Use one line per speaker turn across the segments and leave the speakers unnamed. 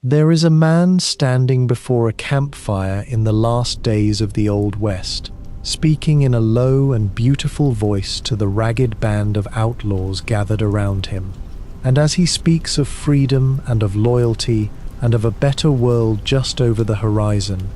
There is a man standing before a campfire in the last days of the Old West, speaking in a low and beautiful voice to the ragged band of outlaws gathered around him. And as he speaks of freedom and of loyalty and of a better world just over the horizon,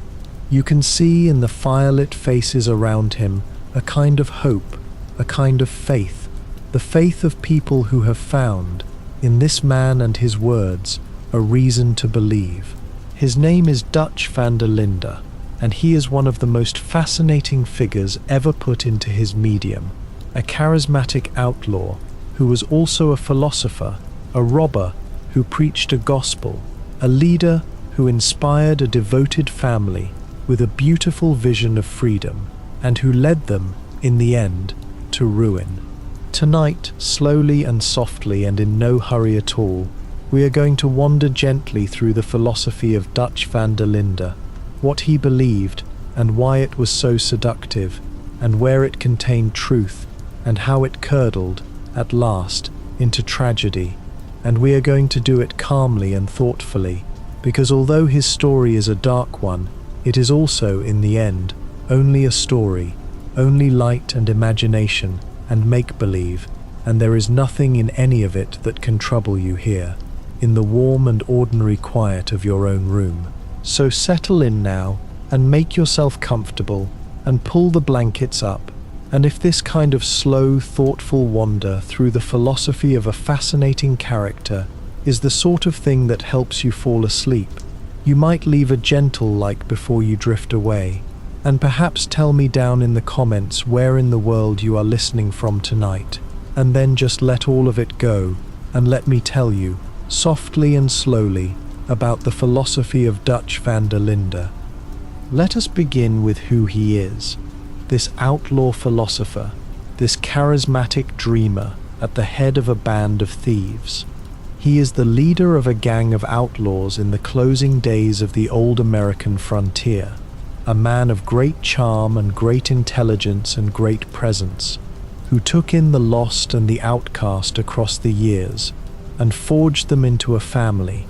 you can see in the firelit faces around him a kind of hope, a kind of faith, the faith of people who have found, in this man and his words, a reason to believe. His name is Dutch van der Linde, and he is one of the most fascinating figures ever put into his medium, a charismatic outlaw who was also a philosopher, a robber who preached a gospel, a leader who inspired a devoted family with a beautiful vision of freedom, and who led them, in the end, to ruin. Tonight, slowly and softly and in no hurry at all, we are going to wander gently through the philosophy of Dutch van der Linde, what he believed and why it was so seductive, and where it contained truth, and how it curdled, at last, into tragedy. And we are going to do it calmly and thoughtfully, because although his story is a dark one, it is also, in the end, only a story, only light and imagination and make-believe, and there is nothing in any of it that can trouble you here, in the warm and ordinary quiet of your own room. So settle in now, and make yourself comfortable, and pull the blankets up, and if this kind of slow, thoughtful wander through the philosophy of a fascinating character is the sort of thing that helps you fall asleep, you might leave a gentle like before you drift away, and perhaps tell me down in the comments where in the world you are listening from tonight, and then just let all of it go, and let me tell you, softly and slowly, about the philosophy of Dutch van der Linde. Let us begin with who he is, this outlaw philosopher, this charismatic dreamer at the head of a band of thieves. He is the leader of a gang of outlaws in the closing days of the old American frontier, a man of great charm and great intelligence and great presence, who took in the lost and the outcast across the years and forged them into a family,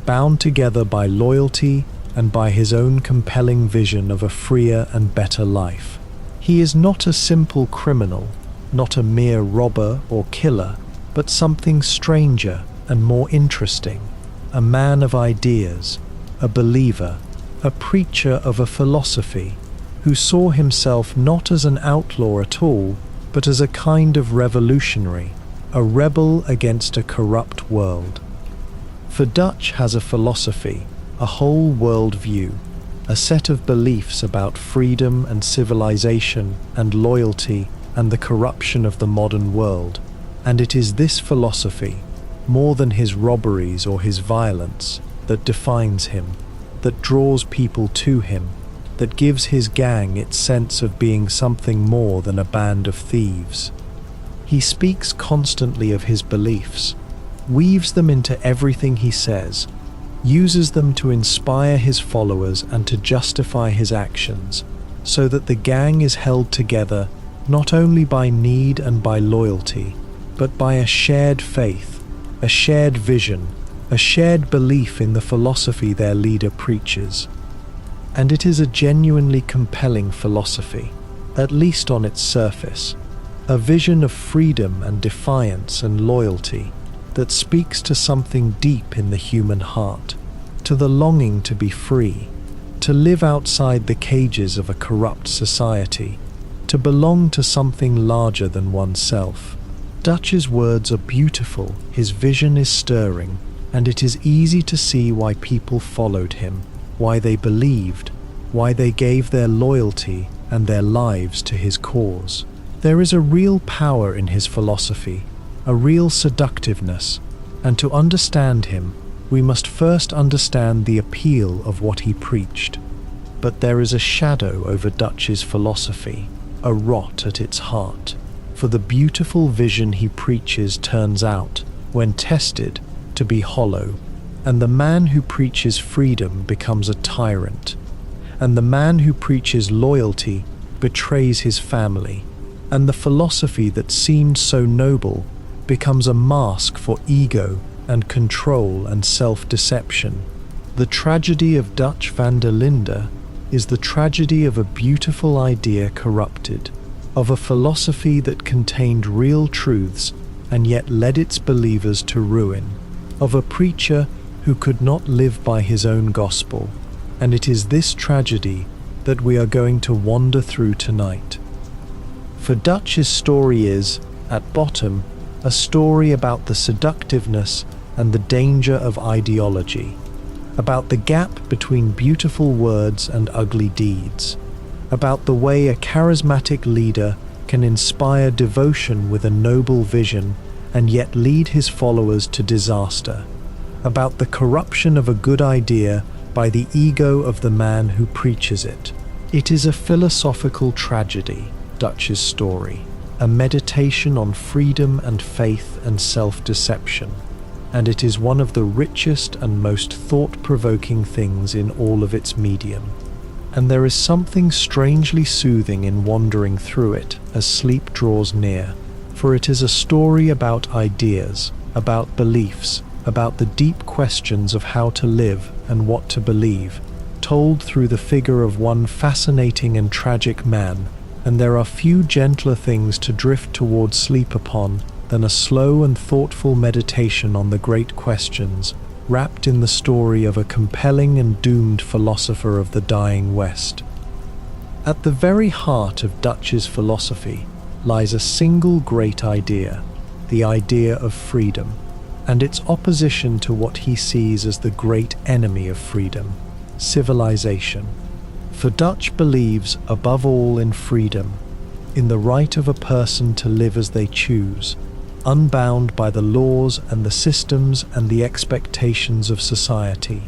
bound together by loyalty and by his own compelling vision of a freer and better life. He is not a simple criminal, not a mere robber or killer, but something stranger and more interesting, a man of ideas, a believer, a preacher of a philosophy, who saw himself not as an outlaw at all, but as a kind of revolutionary, a rebel against a corrupt world. For Dutch has a philosophy, a whole world view, a set of beliefs about freedom and civilization and loyalty and the corruption of the modern world, and it is this philosophy, more than his robberies or his violence, that defines him, that draws people to him, that gives his gang its sense of being something more than a band of thieves. He speaks constantly of his beliefs, weaves them into everything he says, uses them to inspire his followers and to justify his actions, so that the gang is held together not only by need and by loyalty, but by a shared faith, a shared vision, a shared belief in the philosophy their leader preaches. And it is a genuinely compelling philosophy, at least on its surface, a vision of freedom and defiance and loyalty that speaks to something deep in the human heart, to the longing to be free, to live outside the cages of a corrupt society, to belong to something larger than oneself. Dutch's words are beautiful, his vision is stirring, and it is easy to see why people followed him, why they believed, why they gave their loyalty and their lives to his cause. There is a real power in his philosophy, a real seductiveness, and to understand him, we must first understand the appeal of what he preached. But there is a shadow over Dutch's philosophy, a rot at its heart, for the beautiful vision he preaches turns out, when tested, to be hollow, and the man who preaches freedom becomes a tyrant, and the man who preaches loyalty betrays his family, and the philosophy that seemed so noble becomes a mask for ego and control and self-deception. The tragedy of Dutch van der Linde is the tragedy of a beautiful idea corrupted, of a philosophy that contained real truths and yet led its believers to ruin, of a preacher who could not live by his own gospel. And it is this tragedy that we are going to wander through tonight. For Dutch's story is, at bottom, a story about the seductiveness and the danger of ideology, about the gap between beautiful words and ugly deeds, about the way a charismatic leader can inspire devotion with a noble vision and yet lead his followers to disaster, about the corruption of a good idea by the ego of the man who preaches it. It is a philosophical tragedy, Dutch's story, a meditation on freedom and faith and self-deception, and it is one of the richest and most thought-provoking things in all of its medium. And there is something strangely soothing in wandering through it as sleep draws near, for it is a story about ideas, about beliefs, about the deep questions of how to live and what to believe, told through the figure of one fascinating and tragic man. And there are few gentler things to drift towards sleep upon than a slow and thoughtful meditation on the great questions, wrapped in the story of a compelling and doomed philosopher of the dying West. At the very heart of Dutch's philosophy lies a single great idea, the idea of freedom, and its opposition to what he sees as the great enemy of freedom, civilization. For Dutch believes above all in freedom, in the right of a person to live as they choose, unbound by the laws and the systems and the expectations of society,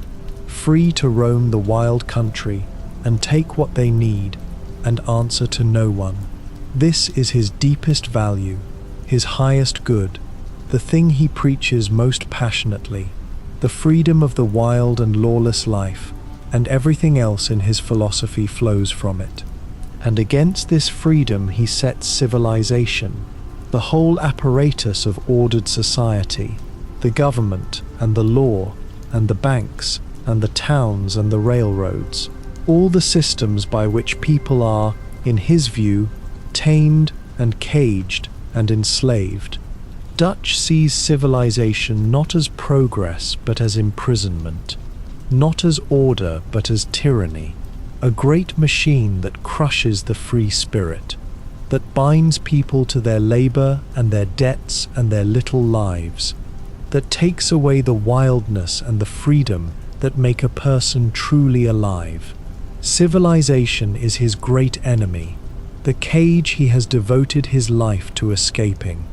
free to roam the wild country and take what they need and answer to no one. This is his deepest value, his highest good, the thing he preaches most passionately, the freedom of the wild and lawless life, and everything else in his philosophy flows from it. And against this freedom he sets civilization, the whole apparatus of ordered society, the government and the law and the banks and the towns and the railroads, all the systems by which people are, in his view, tamed and caged and enslaved. Dutch sees civilization not as progress but as imprisonment, not as order but as tyranny, a great machine that crushes the free spirit, that binds people to their labor and their debts and their little lives, that takes away the wildness and the freedom that make a person truly alive. Civilization is his great enemy, the cage he has devoted his life to escaping.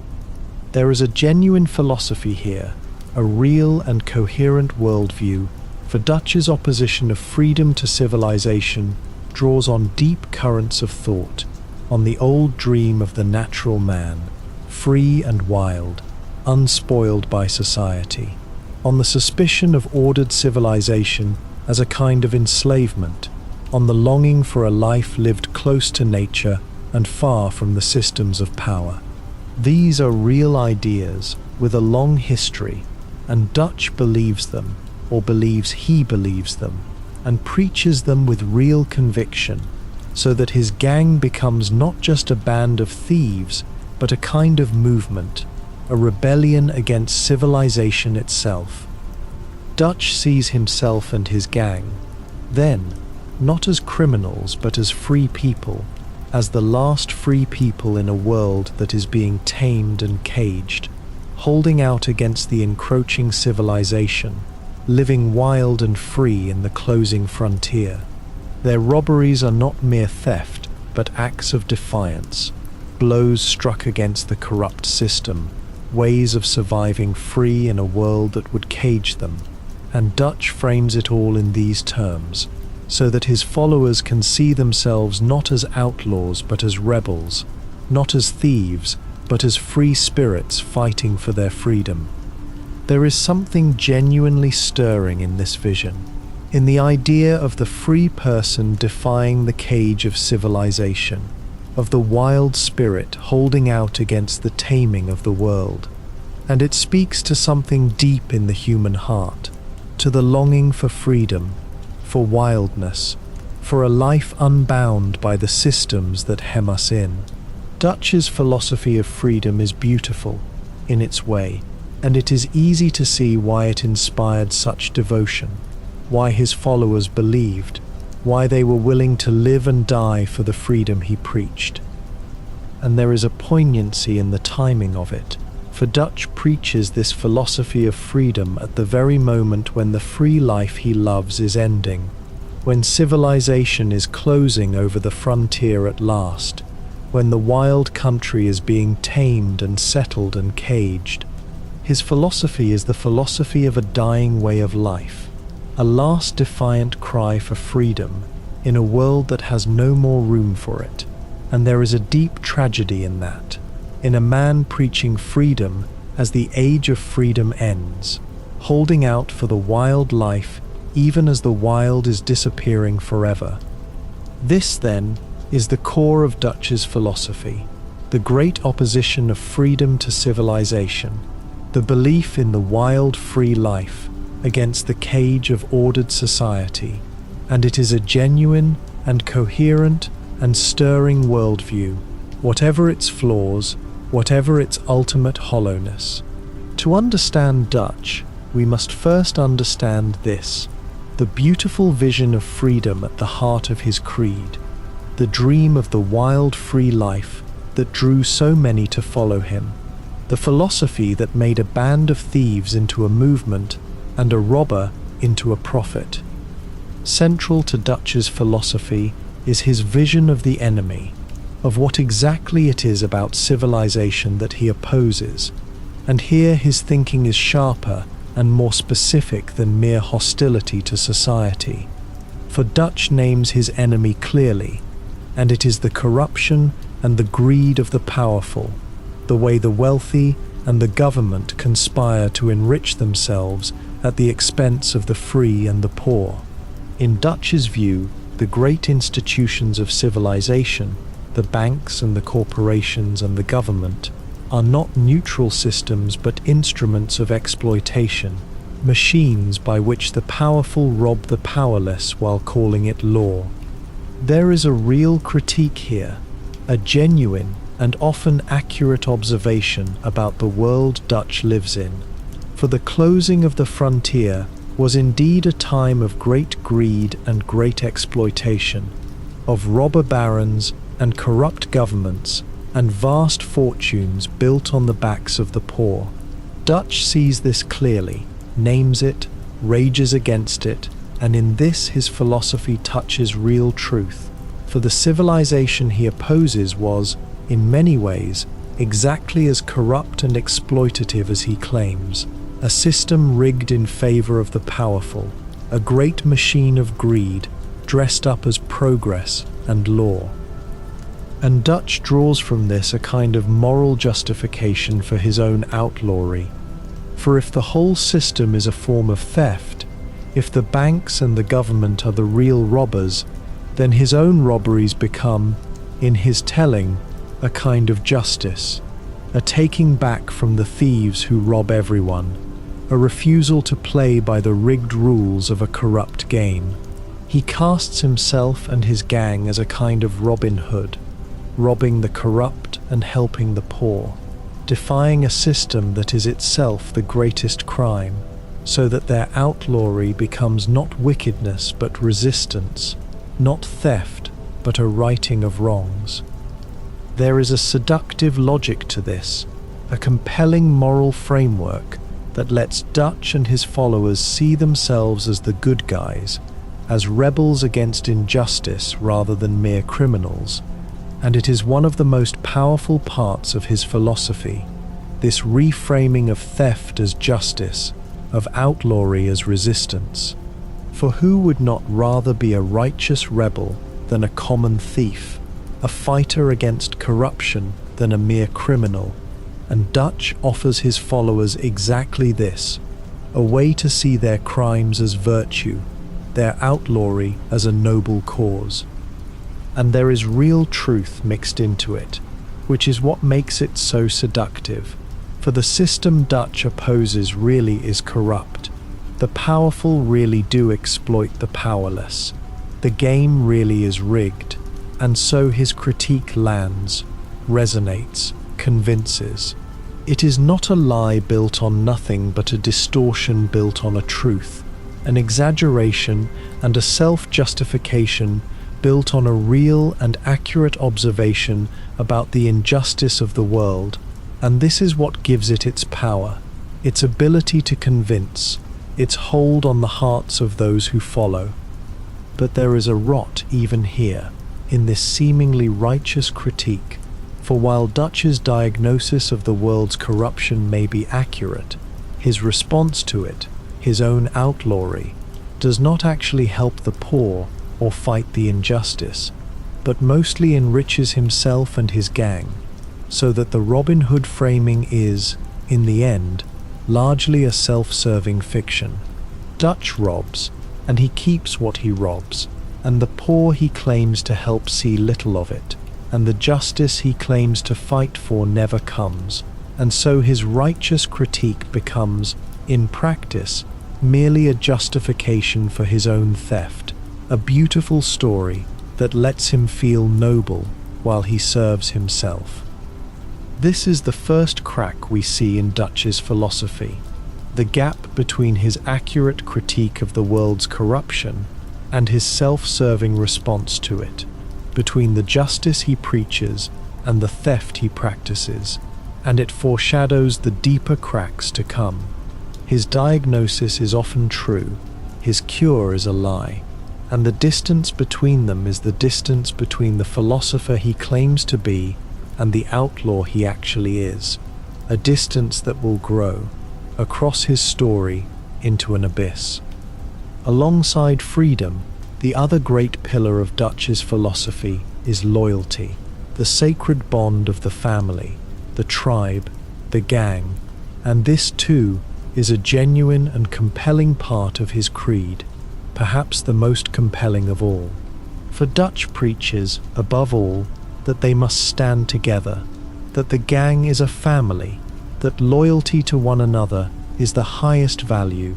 There is a genuine philosophy here, a real and coherent worldview, for Dutch's opposition of freedom to civilization draws on deep currents of thought, on the old dream of the natural man, free and wild, unspoiled by society, on the suspicion of ordered civilization as a kind of enslavement, on the longing for a life lived close to nature and far from the systems of power. These are real ideas with a long history, and Dutch believes them, or believes he believes them, and preaches them with real conviction, so that his gang becomes not just a band of thieves, but a kind of movement, a rebellion against civilization itself. Dutch sees himself and his gang, then, not as criminals but as free people, as the last free people in a world that is being tamed and caged, holding out against the encroaching civilization, living wild and free in the closing frontier. Their robberies are not mere theft, but acts of defiance, blows struck against the corrupt system, ways of surviving free in a world that would cage them. And Dutch frames it all in these terms, so that his followers can see themselves not as outlaws but as rebels, not as thieves but as free spirits fighting for their freedom. There is something genuinely stirring in this vision, in the idea of the free person defying the cage of civilization, of the wild spirit holding out against the taming of the world. And it speaks to something deep in the human heart, to the longing for freedom, for wildness, for a life unbound by the systems that hem us in. Dutch's philosophy of freedom is beautiful in its way, and it is easy to see why it inspired such devotion, why his followers believed, why they were willing to live and die for the freedom he preached. And there is a poignancy in the timing of it, for Dutch preaches this philosophy of freedom at the very moment when the free life he loves is ending, when civilization is closing over the frontier at last, when the wild country is being tamed and settled and caged. His philosophy is the philosophy of a dying way of life, a last defiant cry for freedom in a world that has no more room for it. And there is a deep tragedy in that, in a man preaching freedom as the age of freedom ends, holding out for the wild life even as the wild is disappearing forever. This, then, is the core of Dutch's philosophy, the great opposition of freedom to civilization, the belief in the wild free life against the cage of ordered society, and it is a genuine and coherent and stirring worldview, whatever its flaws, whatever its ultimate hollowness. To understand Dutch, we must first understand this, the beautiful vision of freedom at the heart of his creed, the dream of the wild free life that drew so many to follow him, the philosophy that made a band of thieves into a movement and a robber into a prophet. Central to Dutch's philosophy is his vision of the enemy, of what exactly it is about civilization that he opposes, and here his thinking is sharper and more specific than mere hostility to society. For Dutch names his enemy clearly, and it is the corruption and the greed of the powerful, the way the wealthy and the government conspire to enrich themselves at the expense of the free and the poor. In Dutch's view, the great institutions of civilization, the banks and the corporations and the government, are not neutral systems but instruments of exploitation, machines by which the powerful rob the powerless while calling it law. There is a real critique here, a genuine and often accurate observation about the world Dutch lives in. For the closing of the frontier was indeed a time of great greed and great exploitation, of robber barons and corrupt governments, and vast fortunes built on the backs of the poor. Dutch sees this clearly, names it, rages against it, and in this his philosophy touches real truth. For the civilization he opposes was, in many ways, exactly as corrupt and exploitative as he claims, a system rigged in favor of the powerful, a great machine of greed dressed up as progress and law. And Dutch draws from this a kind of moral justification for his own outlawry. For if the whole system is a form of theft, if the banks and the government are the real robbers, then his own robberies become, in his telling, a kind of justice, a taking back from the thieves who rob everyone, a refusal to play by the rigged rules of a corrupt game. He casts himself and his gang as a kind of Robin Hood, robbing the corrupt and helping the poor, defying a system that is itself the greatest crime, so that their outlawry becomes not wickedness but resistance, not theft but a righting of wrongs. There is a seductive logic to this, a compelling moral framework that lets Dutch and his followers see themselves as the good guys, as rebels against injustice rather than mere criminals. And it is one of the most powerful parts of his philosophy, this reframing of theft as justice, of outlawry as resistance. For who would not rather be a righteous rebel than a common thief, a fighter against corruption than a mere criminal? And Dutch offers his followers exactly this, a way to see their crimes as virtue, their outlawry as a noble cause. And there is real truth mixed into it, which is what makes it so seductive. For the system Dutch opposes really is corrupt, The powerful really do exploit the powerless. The game really is rigged, and so his critique lands, resonates, convinces. It is not a lie built on nothing but a distortion built on a truth, an exaggeration and a self-justification built on a real and accurate observation about the injustice of the world, and this is what gives it its power, its ability to convince, its hold on the hearts of those who follow. But there is a rot even here, in this seemingly righteous critique, for while Dutch's diagnosis of the world's corruption may be accurate, his response to it, his own outlawry, does not actually help the poor or fight the injustice, but mostly enriches himself and his gang, so that the Robin Hood framing is, in the end, largely a self-serving fiction. Dutch robs, and he keeps what he robs, and the poor he claims to help see little of it, and the justice he claims to fight for never comes, and so his righteous critique becomes, in practice, merely a justification for his own theft, a beautiful story that lets him feel noble while he serves himself. This is the first crack we see in Dutch's philosophy, the gap between his accurate critique of the world's corruption and his self-serving response to it, between the justice he preaches and the theft he practices, and it foreshadows the deeper cracks to come. His diagnosis is often true, his cure is a lie, and the distance between them is the distance between the philosopher he claims to be and the outlaw he actually is, a distance that will grow, across his story, into an abyss. Alongside freedom, the other great pillar of Dutch's philosophy is loyalty, the sacred bond of the family, the tribe, the gang, and this too is a genuine and compelling part of his creed, perhaps the most compelling of all. For Dutch preaches, above all, that they must stand together, that the gang is a family, that loyalty to one another is the highest value,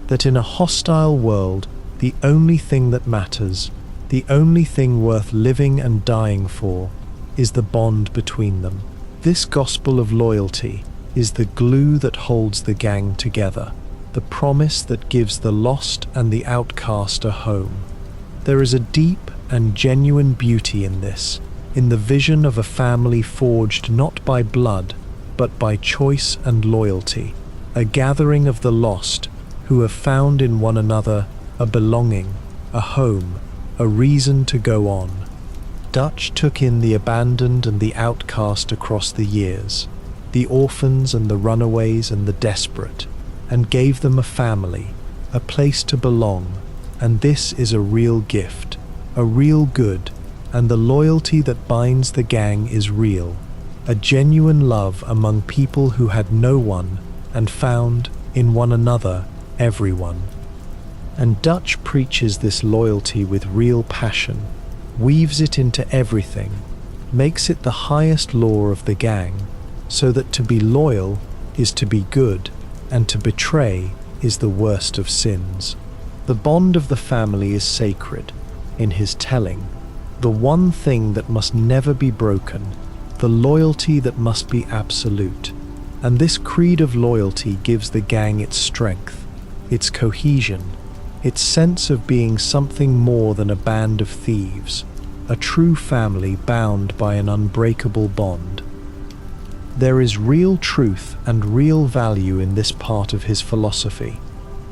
that in a hostile world, the only thing that matters, the only thing worth living and dying for, is the bond between them. This gospel of loyalty is the glue that holds the gang together, the promise that gives the lost and the outcast a home. There is a deep and genuine beauty in this, in the vision of a family forged not by blood, but by choice and loyalty, a gathering of the lost who have found in one another a belonging, a home, a reason to go on. Dutch took in the abandoned and the outcast across the years, the orphans and the runaways and the desperate, and gave them a family, a place to belong, and this is a real gift, a real good, and the loyalty that binds the gang is real, a genuine love among people who had no one and found, in one another, everyone. And Dutch preaches this loyalty with real passion, weaves it into everything, makes it the highest law of the gang, so that to be loyal is to be good, and to betray is the worst of sins. The bond of the family is sacred, in his telling, the one thing that must never be broken, the loyalty that must be absolute. And this creed of loyalty gives the gang its strength, its cohesion, its sense of being something more than a band of thieves, a true family bound by an unbreakable bond. There is real truth and real value in this part of his philosophy,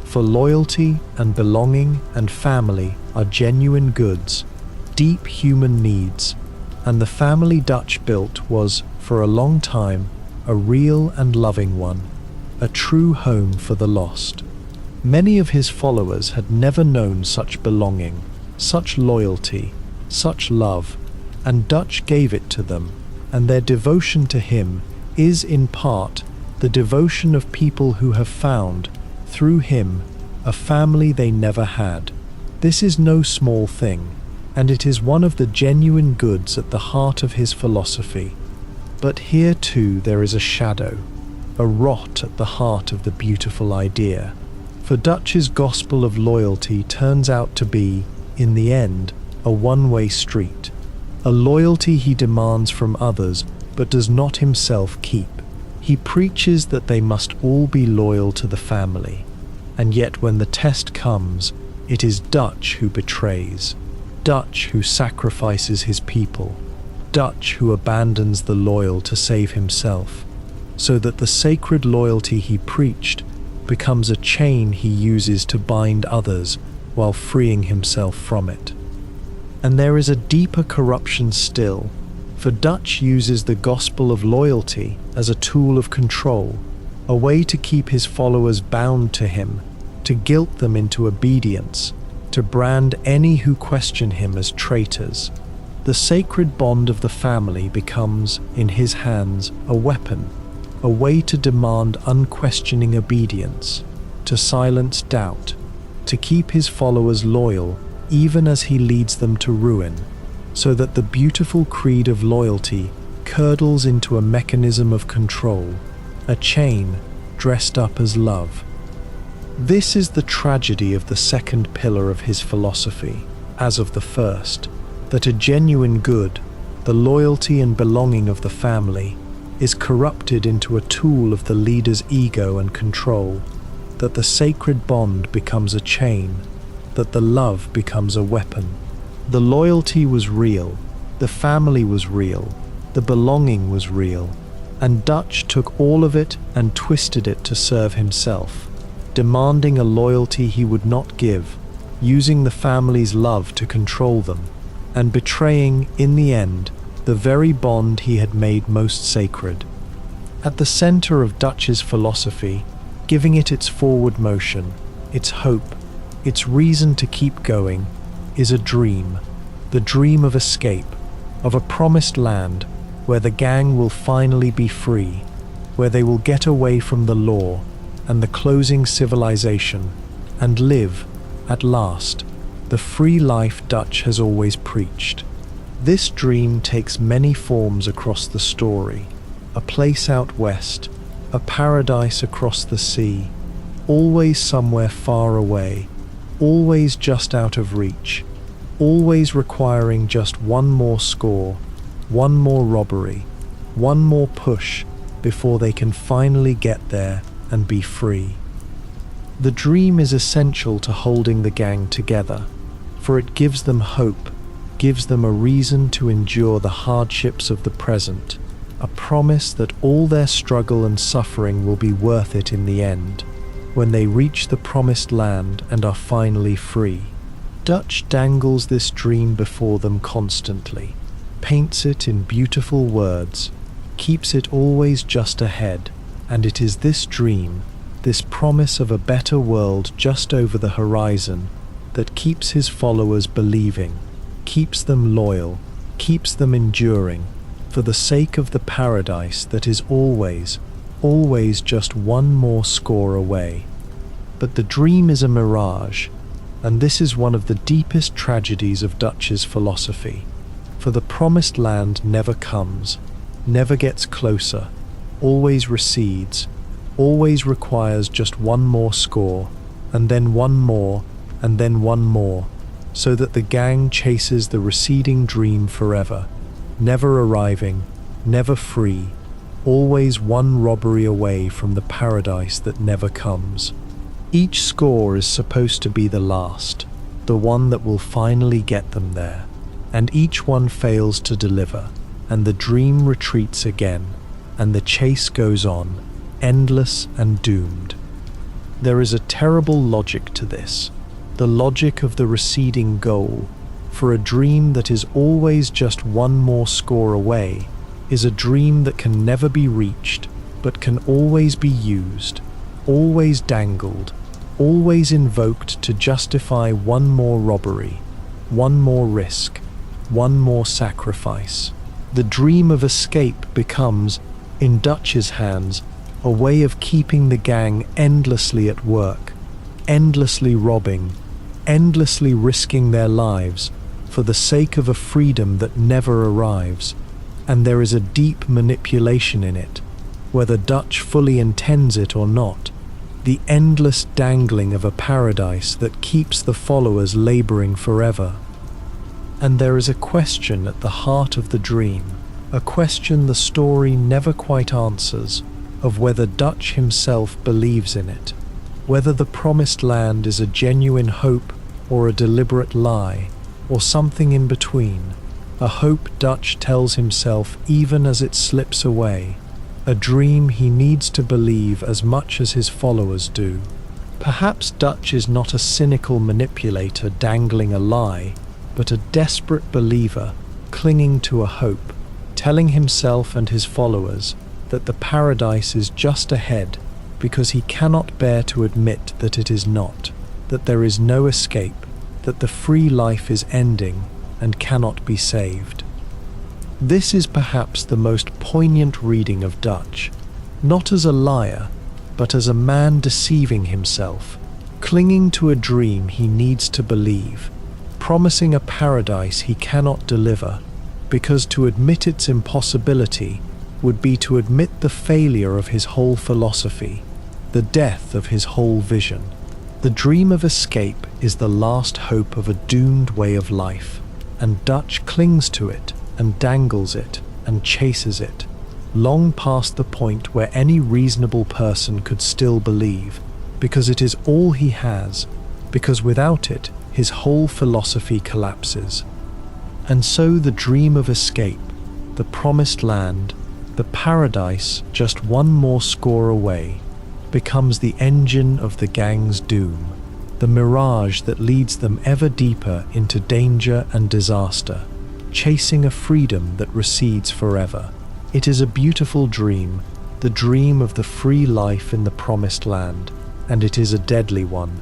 for loyalty and belonging and family are genuine goods, deep human needs, and the family Dutch built was, for a long time, a real and loving one, a true home for the lost. Many of his followers had never known such belonging, such loyalty, such love, and Dutch gave it to them, and their devotion to him is, in part, the devotion of people who have found, through him, a family they never had. This is no small thing, and it is one of the genuine goods at the heart of his philosophy. But here too there is a shadow, a rot at the heart of the beautiful idea. For Dutch's gospel of loyalty turns out to be, in the end, a one-way street. A loyalty he demands from others but does not himself keep. He preaches that they must all be loyal to the family, and yet when the test comes, it is Dutch who betrays, Dutch who sacrifices his people, Dutch who abandons the loyal to save himself, so that the sacred loyalty he preached becomes a chain he uses to bind others while freeing himself from it. And there is a deeper corruption still, for Dutch uses the gospel of loyalty as a tool of control, a way to keep his followers bound to him, to guilt them into obedience, to brand any who question him as traitors. The sacred bond of the family becomes, in his hands, a weapon, a way to demand unquestioning obedience, to silence doubt, to keep his followers loyal even as he leads them to ruin, so that the beautiful creed of loyalty curdles into a mechanism of control, a chain dressed up as love. This is the tragedy of the second pillar of his philosophy, as of the first, that a genuine good, the loyalty and belonging of the family, is corrupted into a tool of the leader's ego and control, that the sacred bond becomes a chain, that the love becomes a weapon. The loyalty was real, the family was real, the belonging was real, and Dutch took all of it and twisted it to serve himself, demanding a loyalty he would not give, using the family's love to control them, and betraying, in the end, the very bond he had made most sacred. At the center of Dutch's philosophy, giving it its forward motion, its hope, its reason to keep going, is a dream, the dream of escape, of a promised land where the gang will finally be free, where they will get away from the law and the closing civilization and live, at last, the free life Dutch has always preached. This dream takes many forms across the story: a place out west, a paradise across the sea, always somewhere far away, always just out of reach, always requiring just one more score, one more robbery, one more push before they can finally get there and be free. The dream is essential to holding the gang together, for it gives them hope, gives them a reason to endure the hardships of the present, a promise that all their struggle and suffering will be worth it in the end, when they reach the promised land and are finally free. Dutch dangles this dream before them constantly, paints it in beautiful words, keeps it always just ahead, and it is this dream, this promise of a better world just over the horizon, that keeps his followers believing, keeps them loyal, keeps them enduring, for the sake of the paradise that is always, always just one more score away. But the dream is a mirage, and this is one of the deepest tragedies of Dutch's philosophy, for the promised land never comes, never gets closer, always recedes, always requires just one more score, and then one more, and then one more, so that the gang chases the receding dream forever, never arriving, never free, always one robbery away from the paradise that never comes. Each score is supposed to be the last, the one that will finally get them there, and each one fails to deliver, and the dream retreats again, and the chase goes on, endless and doomed. There is a terrible logic to this, the logic of the receding goal, for a dream that is always just one more score away is a dream that can never be reached, but can always be used, always dangled, always invoked to justify one more robbery, one more risk, one more sacrifice. The dream of escape becomes, in Dutch's hands, a way of keeping the gang endlessly at work, endlessly robbing, endlessly risking their lives for the sake of a freedom that never arrives. And there is a deep manipulation in it, whether Dutch fully intends it or not, the endless dangling of a paradise that keeps the followers laboring forever. And there is a question at the heart of the dream, a question the story never quite answers, of whether Dutch himself believes in it, whether the promised land is a genuine hope or a deliberate lie, or something in between, a hope Dutch tells himself even as it slips away, a dream he needs to believe as much as his followers do. Perhaps Dutch is not a cynical manipulator dangling a lie, but a desperate believer clinging to a hope, telling himself and his followers that the paradise is just ahead because he cannot bear to admit that it is not, that there is no escape, that the free life is ending and cannot be saved. This is perhaps the most poignant reading of Dutch, not as a liar, but as a man deceiving himself, clinging to a dream he needs to believe, promising a paradise he cannot deliver, because to admit its impossibility would be to admit the failure of his whole philosophy, the death of his whole vision. The dream of escape is the last hope of a doomed way of life, and Dutch clings to it and dangles it and chases it, long past the point where any reasonable person could still believe, because it is all he has, because without it his whole philosophy collapses. And so the dream of escape, the promised land, the paradise just one more score away, becomes the engine of the gang's doom, the mirage that leads them ever deeper into danger and disaster, chasing a freedom that recedes forever. It is a beautiful dream, the dream of the free life in the promised land, and it is a deadly one,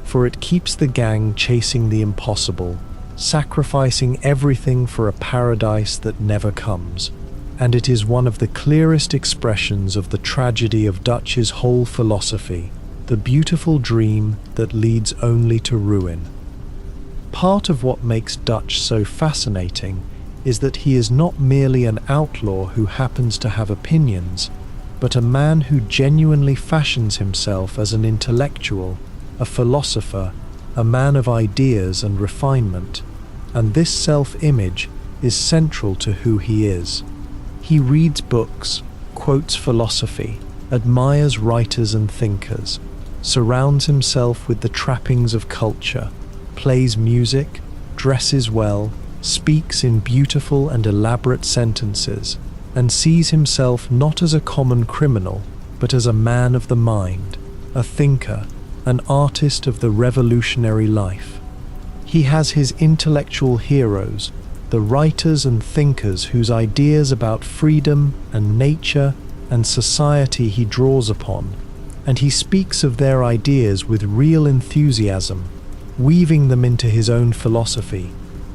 for it keeps the gang chasing the impossible, sacrificing everything for a paradise that never comes. And it is one of the clearest expressions of the tragedy of Dutch's whole philosophy, the beautiful dream that leads only to ruin. Part of what makes Dutch so fascinating is that he is not merely an outlaw who happens to have opinions, but a man who genuinely fashions himself as an intellectual, a philosopher, a man of ideas and refinement, and this self-image is central to who he is. He reads books, quotes philosophy, admires writers and thinkers, surrounds himself with the trappings of culture, plays music, dresses well, speaks in beautiful and elaborate sentences, and sees himself not as a common criminal, but as a man of the mind, a thinker, an artist of the revolutionary life. He has his intellectual heroes, the writers and thinkers whose ideas about freedom and nature and society he draws upon, and he speaks of their ideas with real enthusiasm, weaving them into his own philosophy,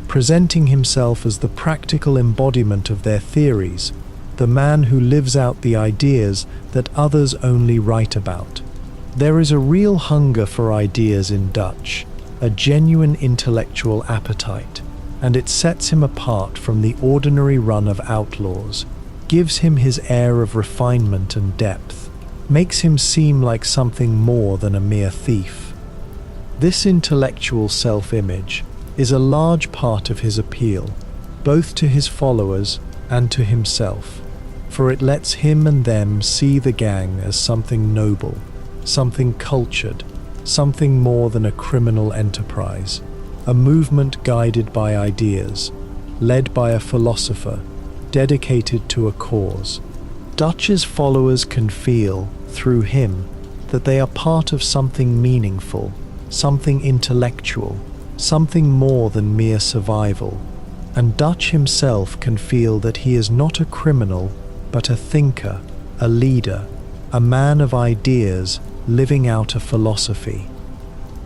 presenting himself as the practical embodiment of their theories, the man who lives out the ideas that others only write about. There is a real hunger for ideas in Dutch, a genuine intellectual appetite, and it sets him apart from the ordinary run of outlaws, gives him his air of refinement and depth, makes him seem like something more than a mere thief. This intellectual self-image is a large part of his appeal, both to his followers and to himself, for it lets him and them see the gang as something noble, something cultured, something more than a criminal enterprise, a movement guided by ideas, led by a philosopher, dedicated to a cause. Dutch's followers can feel, through him, that they are part of something meaningful, something intellectual, something more than mere survival. And Dutch himself can feel that he is not a criminal, but a thinker, a leader, a man of ideas living out a philosophy.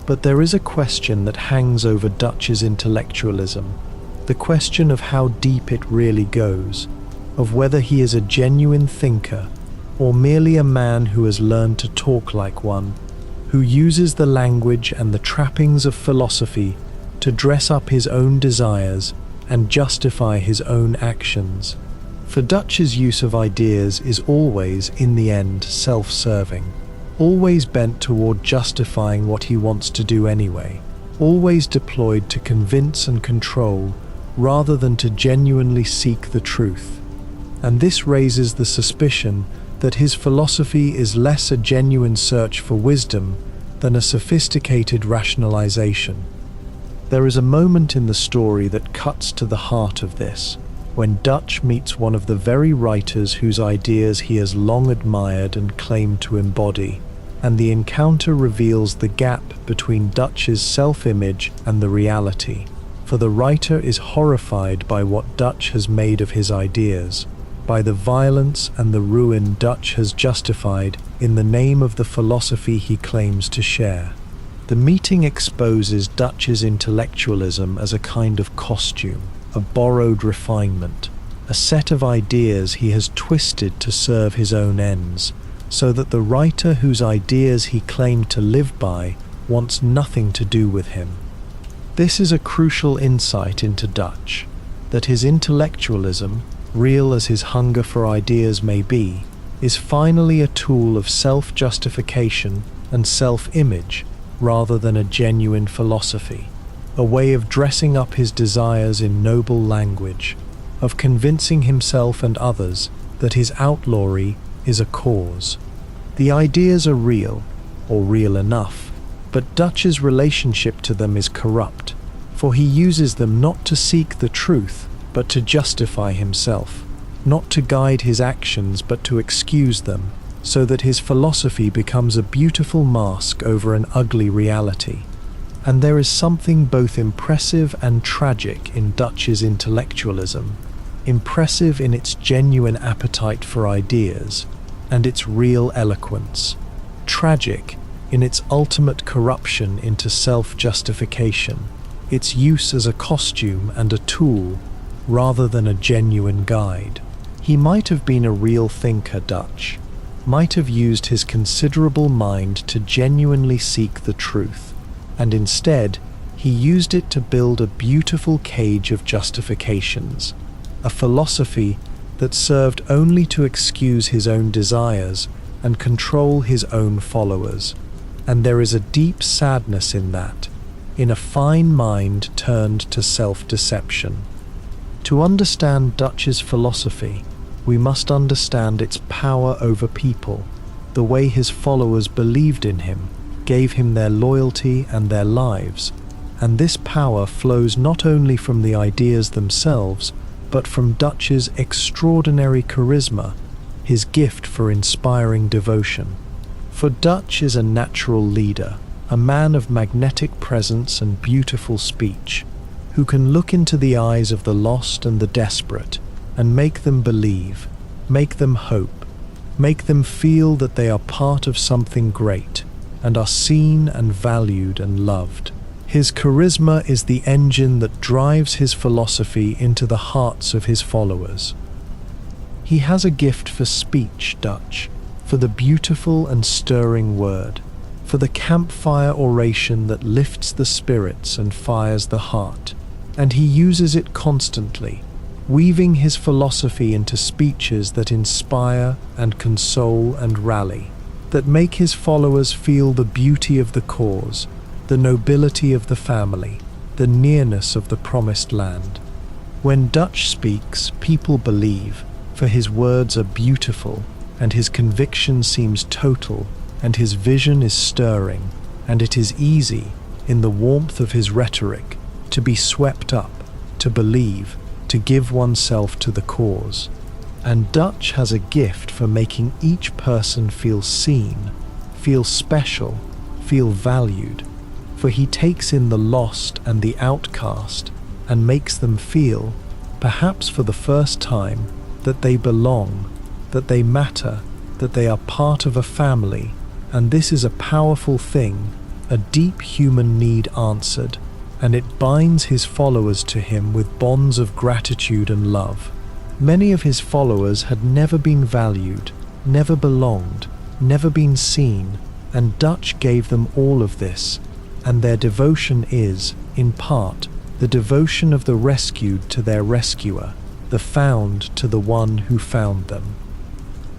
But there is a question that hangs over Dutch's intellectualism, the question of how deep it really goes, of whether he is a genuine thinker or merely a man who has learned to talk like one, who uses the language and the trappings of philosophy to dress up his own desires and justify his own actions. For Dutch's use of ideas is always, in the end, self-serving. always bent toward justifying what he wants to do anyway, always deployed to convince and control rather than to genuinely seek the truth. And this raises the suspicion that his philosophy is less a genuine search for wisdom than a sophisticated rationalization. There is a moment in the story that cuts to the heart of this, when Dutch meets one of the very writers whose ideas he has long admired and claimed to embody, and the encounter reveals the gap between Dutch's self-image and the reality, for the writer is horrified by what Dutch has made of his ideas, by the violence and the ruin Dutch has justified in the name of the philosophy he claims to share. The meeting exposes Dutch's intellectualism as a kind of costume, a borrowed refinement, a set of ideas he has twisted to serve his own ends, so that the writer whose ideas he claimed to live by wants nothing to do with him. This is a crucial insight into Dutch, that his intellectualism, real as his hunger for ideas may be, is finally a tool of self-justification and self-image rather than a genuine philosophy, a way of dressing up his desires in noble language, of convincing himself and others that his outlawry is a cause. The ideas are real, or real enough, but Dutch's relationship to them is corrupt, for he uses them not to seek the truth, but to justify himself, not to guide his actions, but to excuse them, so that his philosophy becomes a beautiful mask over an ugly reality. And there is something both impressive and tragic in Dutch's intellectualism, impressive in its genuine appetite for ideas and its real eloquence, tragic in its ultimate corruption into self-justification, its use as a costume and a tool rather than a genuine guide. He might have been a real thinker, Dutch, might have used his considerable mind to genuinely seek the truth, and instead he used it to build a beautiful cage of justifications, a philosophy that served only to excuse his own desires and control his own followers. And there is a deep sadness in that, in a fine mind turned to self-deception. To understand Dutch's philosophy, we must understand its power over people, the way his followers believed in him, gave him their loyalty and their lives, and this power flows not only from the ideas themselves, but from Dutch's extraordinary charisma, his gift for inspiring devotion. For Dutch is a natural leader, a man of magnetic presence and beautiful speech, who can look into the eyes of the lost and the desperate and make them believe, make them hope, make them feel that they are part of something great and are seen and valued and loved. His charisma is the engine that drives his philosophy into the hearts of his followers. He has a gift for speech, Dutch, for the beautiful and stirring word, for the campfire oration that lifts the spirits and fires the heart, and he uses it constantly, weaving his philosophy into speeches that inspire and console and rally, that make his followers feel the beauty of the cause, the nobility of the family, the nearness of the promised land. When Dutch speaks, people believe, for his words are beautiful, and his conviction seems total, and his vision is stirring, and it is easy, in the warmth of his rhetoric, to be swept up, to believe, to give oneself to the cause. And Dutch has a gift for making each person feel seen, feel special, feel valued, for he takes in the lost and the outcast and makes them feel, perhaps for the first time, that they belong, that they matter, that they are part of a family, and this is a powerful thing, a deep human need answered, and it binds his followers to him with bonds of gratitude and love. Many of his followers had never been valued, never belonged, never been seen, and Dutch gave them all of this, and their devotion is, in part, the devotion of the rescued to their rescuer, the found to the one who found them.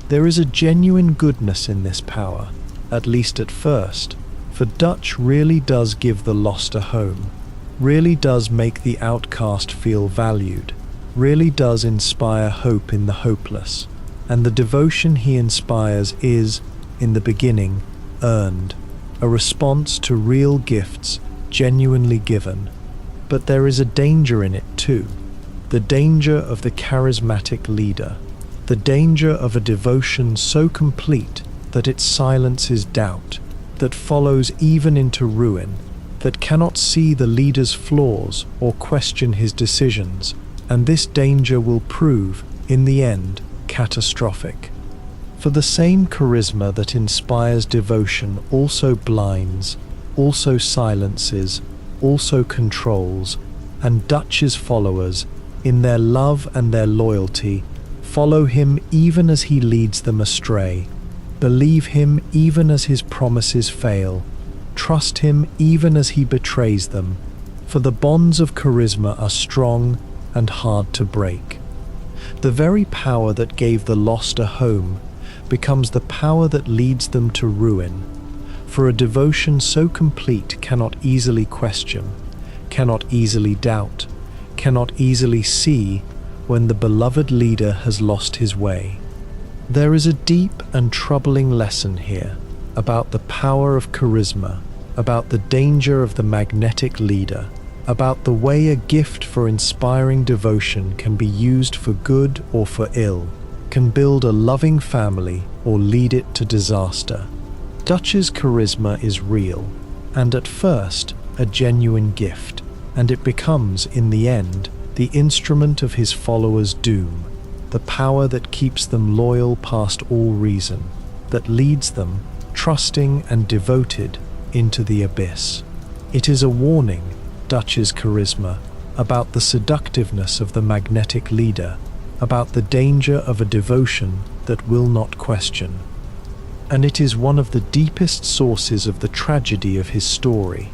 There is a genuine goodness in this power, at least at first, for Dutch really does give the lost a home, really does make the outcast feel valued, really does inspire hope in the hopeless, and the devotion he inspires is, in the beginning, earned, a response to real gifts genuinely given. But there is a danger in it too, the danger of the charismatic leader, the danger of a devotion so complete that it silences doubt, that follows even into ruin, that cannot see the leader's flaws or question his decisions, and this danger will prove, in the end, catastrophic. For the same charisma that inspires devotion also blinds, also silences, also controls, and Dutch's followers, in their love and their loyalty, follow him even as he leads them astray, believe him even as his promises fail, trust him even as he betrays them, for the bonds of charisma are strong and hard to break. The very power that gave the lost a home becomes the power that leads them to ruin, for a devotion so complete cannot easily question, cannot easily doubt, cannot easily see when the beloved leader has lost his way. There is a deep and troubling lesson here about the power of charisma, about the danger of the magnetic leader, about the way a gift for inspiring devotion can be used for good or for ill, can build a loving family or lead it to disaster. Dutch's charisma is real, and at first a genuine gift, and it becomes, in the end, the instrument of his followers' doom, the power that keeps them loyal past all reason, that leads them, trusting and devoted, into the abyss. It is a warning, Dutch's charisma, about the seductiveness of the magnetic leader, about the danger of a devotion that will not question. And it is one of the deepest sources of the tragedy of his story,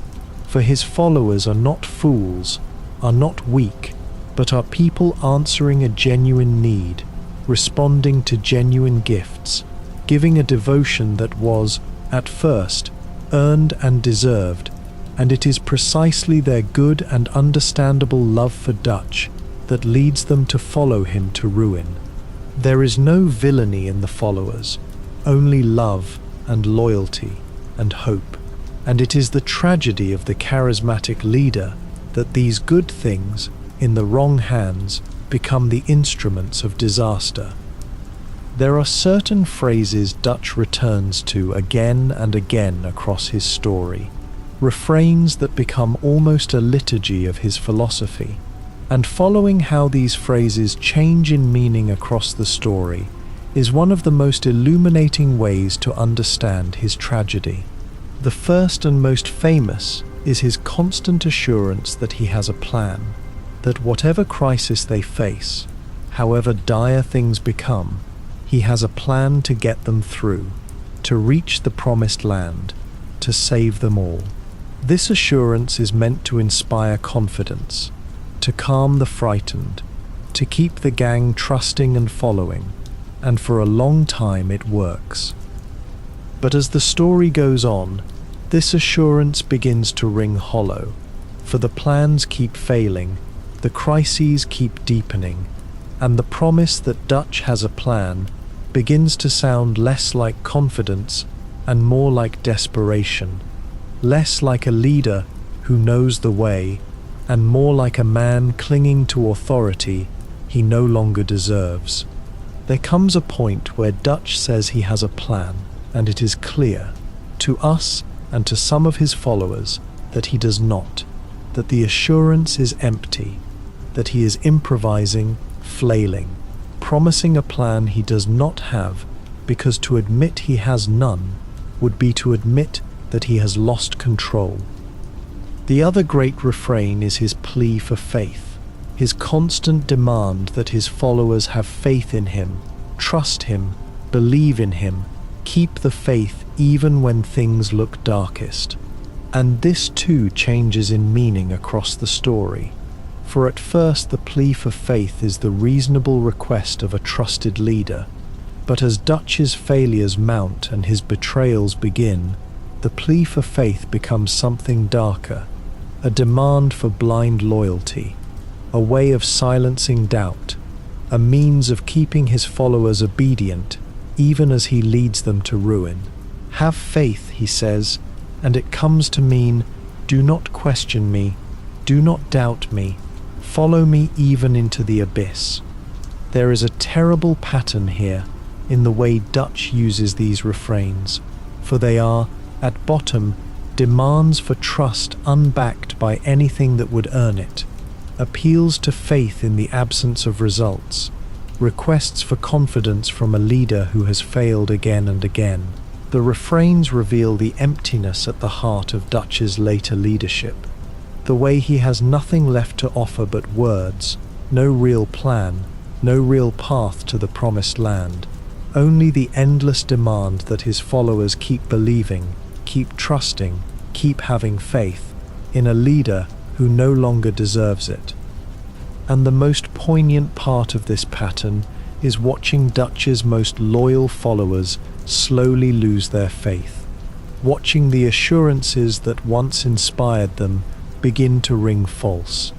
for his followers are not fools, are not weak, but are people answering a genuine need, responding to genuine gifts, giving a devotion that was, at first, earned and deserved, and it is precisely their good and understandable love for Dutch that leads them to follow him to ruin. There is no villainy in the followers, only love and loyalty and hope, and it is the tragedy of the charismatic leader that these good things, in the wrong hands, become the instruments of disaster. There are certain phrases Dutch returns to again and again across his story, refrains that become almost a liturgy of his philosophy, and following how these phrases change in meaning across the story is one of the most illuminating ways to understand his tragedy. The first and most famous is his constant assurance that he has a plan, that whatever crisis they face, however dire things become, he has a plan to get them through, to reach the promised land, to save them all. This assurance is meant to inspire confidence, to calm the frightened, to keep the gang trusting and following, and for a long time it works. But as the story goes on, this assurance begins to ring hollow, for the plans keep failing, the crises keep deepening, and the promise that Dutch has a plan begins to sound less like confidence and more like desperation, less like a leader who knows the way, and more like a man clinging to authority he no longer deserves. There comes a point where Dutch says he has a plan, and it is clear, to us and to some of his followers, that he does not, that the assurance is empty, that he is improvising, flailing, promising a plan he does not have, because to admit he has none would be to admit that he has lost control. The other great refrain is his plea for faith, his constant demand that his followers have faith in him, trust him, believe in him, keep the faith even when things look darkest. And this too changes in meaning across the story. For at first the plea for faith is the reasonable request of a trusted leader, But as Dutch's failures mount and his betrayals begin, the plea for faith becomes something darker, a demand for blind loyalty, a way of silencing doubt, a means of keeping his followers obedient even as he leads them to ruin. Have faith, he says, and it comes to mean, do not question me, do not doubt me, follow me even into the abyss. There is a terrible pattern here in the way Dutch uses these refrains, for they are, at bottom, demands for trust unbacked by anything that would earn it, appeals to faith in the absence of results, requests for confidence from a leader who has failed again and again. The refrains reveal the emptiness at the heart of Dutch's later leadership, the way he has nothing left to offer but words, no real plan, no real path to the promised land, only the endless demand that his followers keep believing, keep trusting, keep having faith in a leader who no longer deserves it. And the most poignant part of this pattern is watching Dutch's most loyal followers slowly lose their faith, watching the assurances that once inspired them begin to ring false,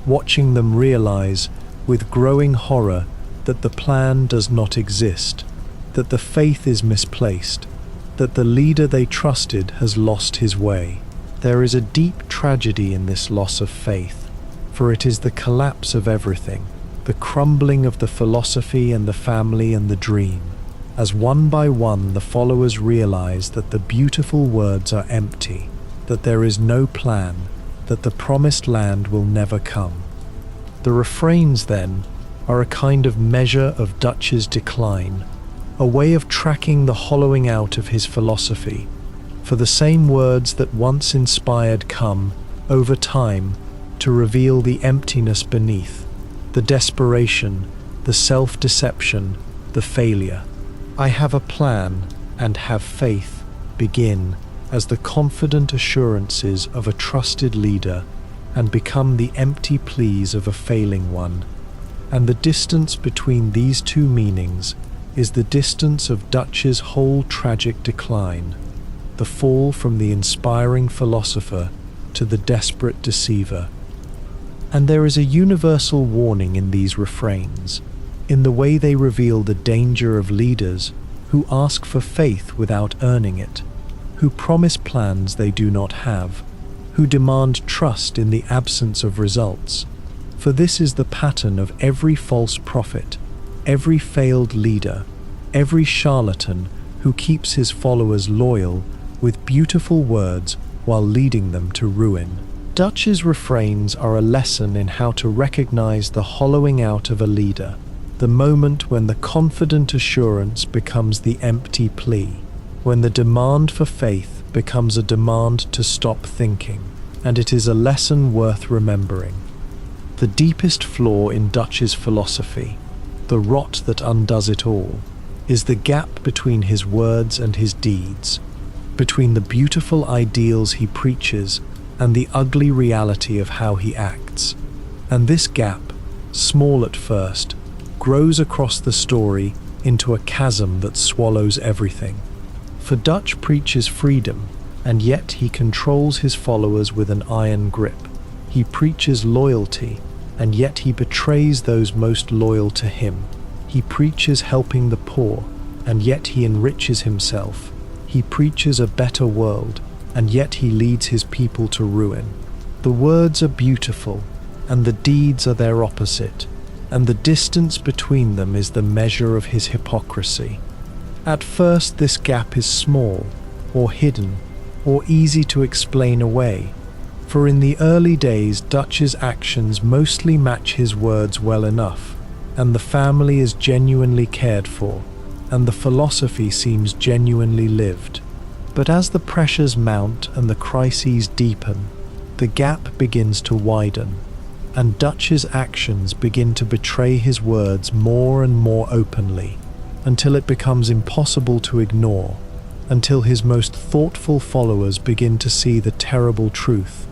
watching them realize with growing horror that the plan does not exist, that the faith is misplaced, that the leader they trusted has lost his way. There is a deep tragedy in this loss of faith, for it is the collapse of everything, the crumbling of the philosophy and the family and the dream, as one by one the followers realize that the beautiful words are empty, that there is no plan, that the promised land will never come. The refrains, then, are a kind of measure of Dutch's decline, a way of tracking the hollowing out of his philosophy, for the same words that once inspired come, over time, to reveal the emptiness beneath, the desperation, the self-deception, the failure. I have a plan and have faith begin as the confident assurances of a trusted leader and become the empty pleas of a failing one. And the distance between these two meanings is the distance of Dutch's whole tragic decline, the fall from the inspiring philosopher to the desperate deceiver. And there is a universal warning in these refrains, in the way they reveal the danger of leaders who ask for faith without earning it, who promise plans they do not have, who demand trust in the absence of results. For this is the pattern of every false prophet, every failed leader, every charlatan who keeps his followers loyal with beautiful words while leading them to ruin. Dutch's refrains are a lesson in how to recognize the hollowing out of a leader, the moment when the confident assurance becomes the empty plea, when the demand for faith becomes a demand to stop thinking, and it is a lesson worth remembering. The deepest flaw in Dutch's philosophy, the rot that undoes it all, is the gap between his words and his deeds, between the beautiful ideals he preaches and the ugly reality of how he acts. And this gap, small at first, grows across the story into a chasm that swallows everything. For Dutch preaches freedom, and yet he controls his followers with an iron grip. He preaches loyalty, and yet he betrays those most loyal to him. He preaches helping the poor, and yet he enriches himself. He preaches a better world, and yet he leads his people to ruin. The words are beautiful, and the deeds are their opposite, and the distance between them is the measure of his hypocrisy. At first this gap is small, or hidden, or easy to explain away, for in the early days Dutch's actions mostly match his words well enough, and the family is genuinely cared for, and the philosophy seems genuinely lived. But as the pressures mount and the crises deepen, the gap begins to widen, and Dutch's actions begin to betray his words more and more openly, until it becomes impossible to ignore, until his most thoughtful followers begin to see the terrible truth,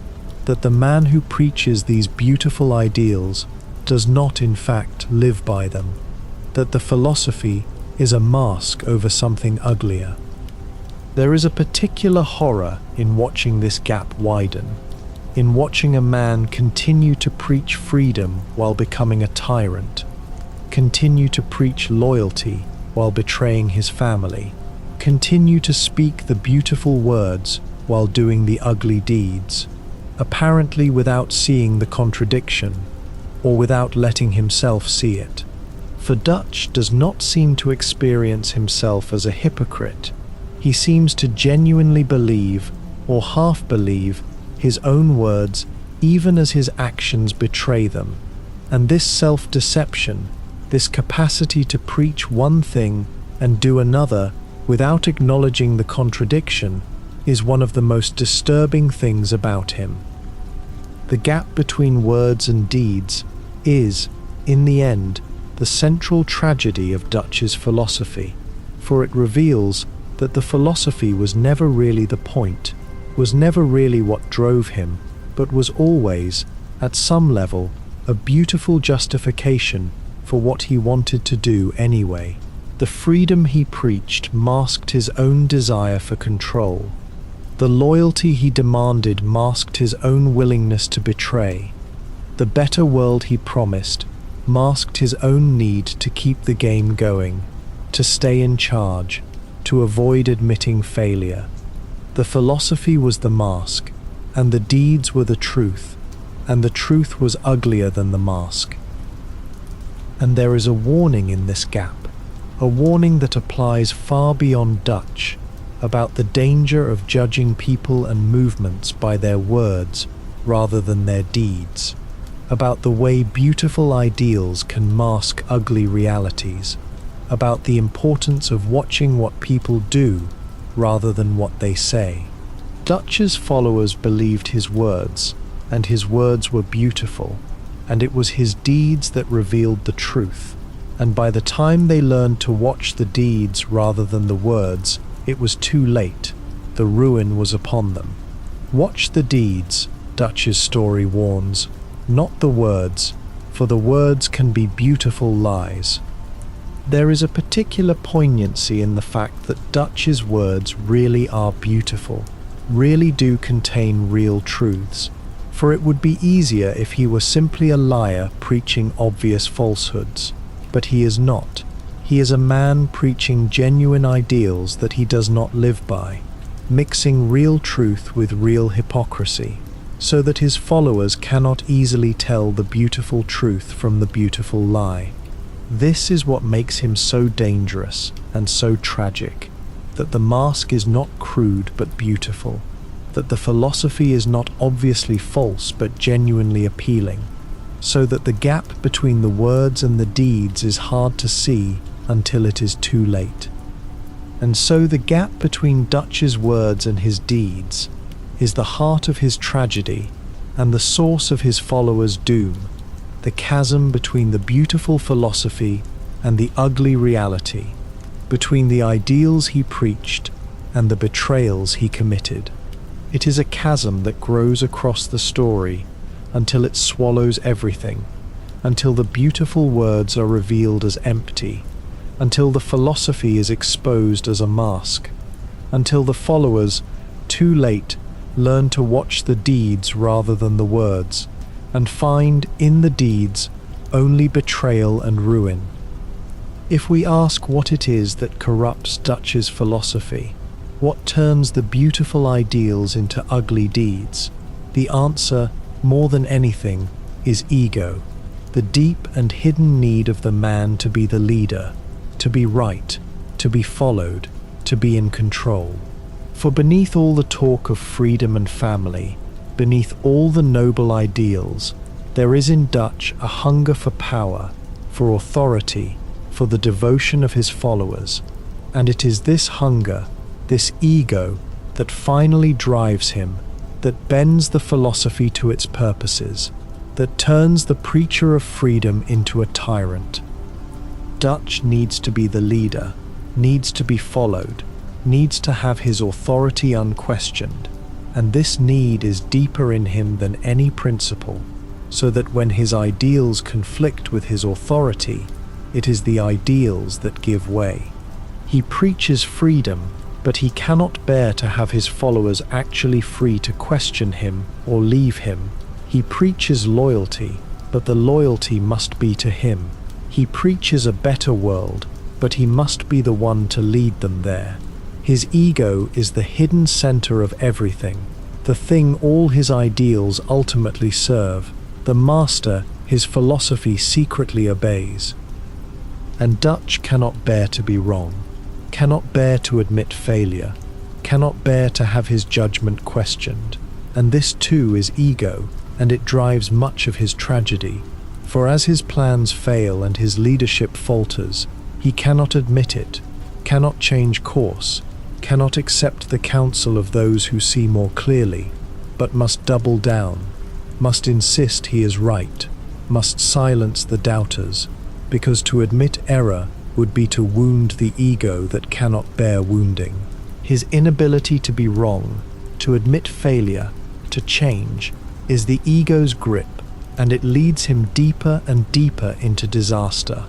that the man who preaches these beautiful ideals does not in fact live by them, that the philosophy, is a mask over something uglier. There is a particular horror in watching this gap widen, in watching a man continue to preach freedom while becoming a tyrant, continue to preach loyalty while betraying his family, continue to speak the beautiful words while doing the ugly deeds, apparently without seeing the contradiction, or without letting himself see it. For Dutch does not seem to experience himself as a hypocrite. He seems to genuinely believe, or half believe, his own words even as his actions betray them. And this self-deception, this capacity to preach one thing and do another without acknowledging the contradiction, is one of the most disturbing things about him. The gap between words and deeds is, in the end, the central tragedy of Dutch's philosophy, for it reveals that the philosophy was never really the point, was never really what drove him, but was always, at some level, a beautiful justification for what he wanted to do anyway. The freedom he preached masked his own desire for control. The loyalty he demanded masked his own willingness to betray. The better world he promised masked his own need to keep the game going, to stay in charge, to avoid admitting failure. The philosophy was the mask, and the deeds were the truth, and the truth was uglier than the mask. And there is a warning in this gap, a warning that applies far beyond Dutch, about the danger of judging people and movements by their words rather than their deeds, about the way beautiful ideals can mask ugly realities, about the importance of watching what people do rather than what they say. Dutch's followers believed his words, and his words were beautiful, and it was his deeds that revealed the truth. And by the time they learned to watch the deeds rather than the words, it was too late. The ruin was upon them. Watch the deeds, Dutch's story warns, not the words, for the words can be beautiful lies. There is a particular poignancy in the fact that Dutch's words really are beautiful, really do contain real truths, for it would be easier if he were simply a liar preaching obvious falsehoods. But he is not. He is a man preaching genuine ideals that he does not live by, mixing real truth with real hypocrisy, so that his followers cannot easily tell the beautiful truth from the beautiful lie. This is what makes him so dangerous and so tragic, that the mask is not crude but beautiful, that the philosophy is not obviously false but genuinely appealing, so that the gap between the words and the deeds is hard to see until it is too late. And so the gap between Dutch's words and his deeds is the heart of his tragedy and the source of his followers' doom, the chasm between the beautiful philosophy and the ugly reality, between the ideals he preached and the betrayals he committed. It is a chasm that grows across the story until it swallows everything, until the beautiful words are revealed as empty, until the philosophy is exposed as a mask, until the followers, too late, learn to watch the deeds rather than the words, and find in the deeds only betrayal and ruin. If we ask what it is that corrupts Dutch's philosophy, what turns the beautiful ideals into ugly deeds, the answer, more than anything, is ego, the deep and hidden need of the man to be the leader, to be right, to be followed, to be in control. For beneath all the talk of freedom and family, beneath all the noble ideals, there is in Dutch a hunger for power, for authority, for the devotion of his followers, and it is this hunger, this ego, that finally drives him, that bends the philosophy to its purposes, that turns the preacher of freedom into a tyrant. Dutch needs to be the leader, needs to be followed, needs to have his authority unquestioned, and this need is deeper in him than any principle, so that when his ideals conflict with his authority, it is the ideals that give way. He preaches freedom, but he cannot bear to have his followers actually free to question him or leave him. He preaches loyalty, but the loyalty must be to him. He preaches a better world, but he must be the one to lead them there. His ego is the hidden center of everything, the thing all his ideals ultimately serve, the master his philosophy secretly obeys. And Dutch cannot bear to be wrong, cannot bear to admit failure, cannot bear to have his judgment questioned. And this too is ego, and it drives much of his tragedy. For as his plans fail and his leadership falters, he cannot admit it, cannot change course, cannot accept the counsel of those who see more clearly, but must double down, must insist he is right, must silence the doubters, because to admit error would be to wound the ego that cannot bear wounding. His inability to be wrong, to admit failure, to change, is the ego's grip, and it leads him deeper and deeper into disaster.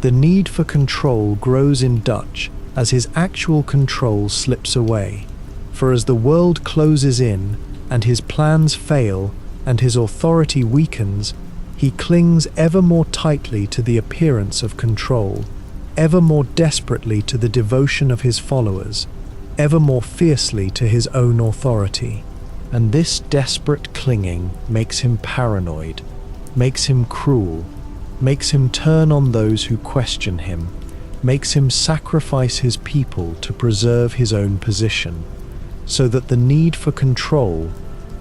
The need for control grows in Dutch as his actual control slips away. For as the world closes in, and his plans fail, and his authority weakens, he clings ever more tightly to the appearance of control, ever more desperately to the devotion of his followers, ever more fiercely to his own authority. And this desperate clinging makes him paranoid, makes him cruel, makes him turn on those who question him, makes him sacrifice his people to preserve his own position, so that the need for control,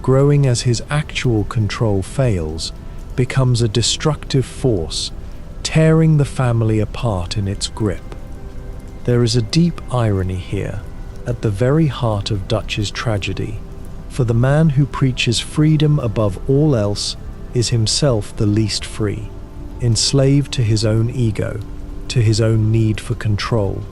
growing as his actual control fails, becomes a destructive force, tearing the family apart in its grip. There is a deep irony here, at the very heart of Dutch's tragedy. For the man who preaches freedom above all else is himself the least free, enslaved to his own ego, to his own need for control,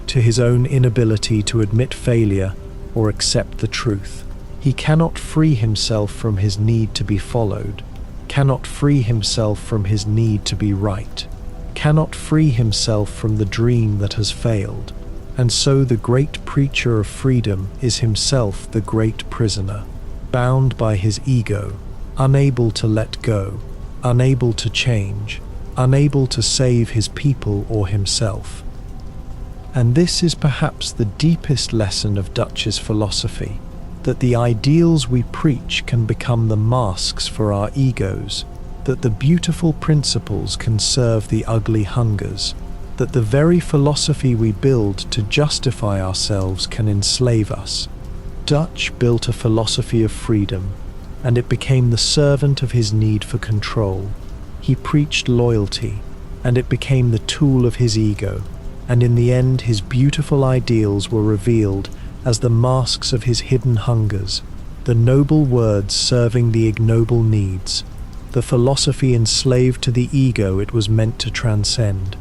to his own inability to admit failure or accept the truth. He cannot free himself from his need to be followed, cannot free himself from his need to be right, cannot free himself from the dream that has failed. And so the great preacher of freedom is himself the great prisoner, bound by his ego, unable to let go, unable to change, unable to save his people or himself. And this is perhaps the deepest lesson of Dutch's philosophy, that the ideals we preach can become the masks for our egos, that the beautiful principles can serve the ugly hungers, that the very philosophy we build to justify ourselves can enslave us. Dutch built a philosophy of freedom, and it became the servant of his need for control. He preached loyalty, and it became the tool of his ego, and in the end his beautiful ideals were revealed as the masks of his hidden hungers, the noble words serving the ignoble needs, the philosophy enslaved to the ego it was meant to transcend.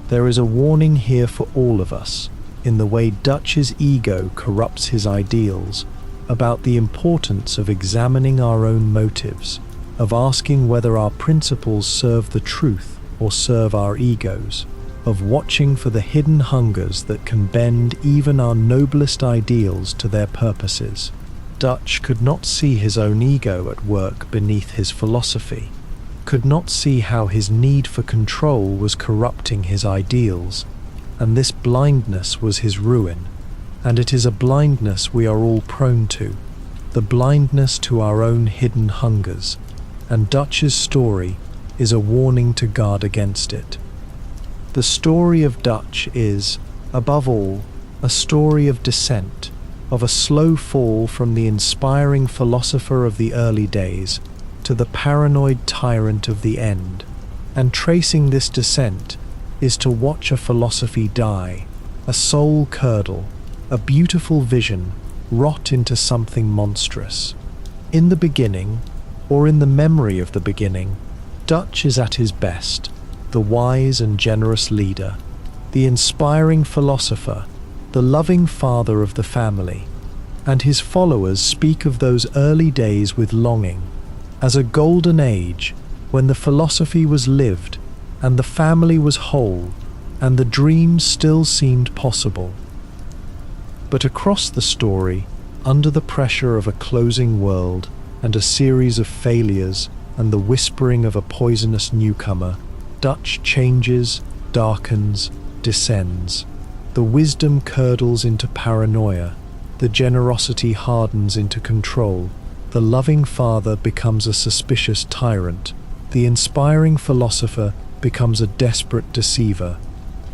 There is a warning here for all of us, in the way Dutch's ego corrupts his ideals, about the importance of examining our own motives, of asking whether our principles serve the truth or serve our egos, of watching for the hidden hungers that can bend even our noblest ideals to their purposes. Dutch could not see his own ego at work beneath his philosophy, could not see how his need for control was corrupting his ideals, and this blindness was his ruin. And it is a blindness we are all prone to, the blindness to our own hidden hungers, and Dutch's story is a warning to guard against it. The story of Dutch is, above all, a story of descent, of a slow fall from the inspiring philosopher of the early days to the paranoid tyrant of the end. And tracing this descent is to watch a philosophy die, a soul curdle, a beautiful vision rot into something monstrous. In the beginning, or in the memory of the beginning, Dutch is at his best, the wise and generous leader, the inspiring philosopher, the loving father of the family, and his followers speak of those early days with longing, as a golden age when the philosophy was lived and the family was whole, and the dream still seemed possible. But across the story, under the pressure of a closing world and a series of failures and the whispering of a poisonous newcomer, Dutch changes, darkens, descends. The wisdom curdles into paranoia, the generosity hardens into control, the loving father becomes a suspicious tyrant, the inspiring philosopher becomes a desperate deceiver.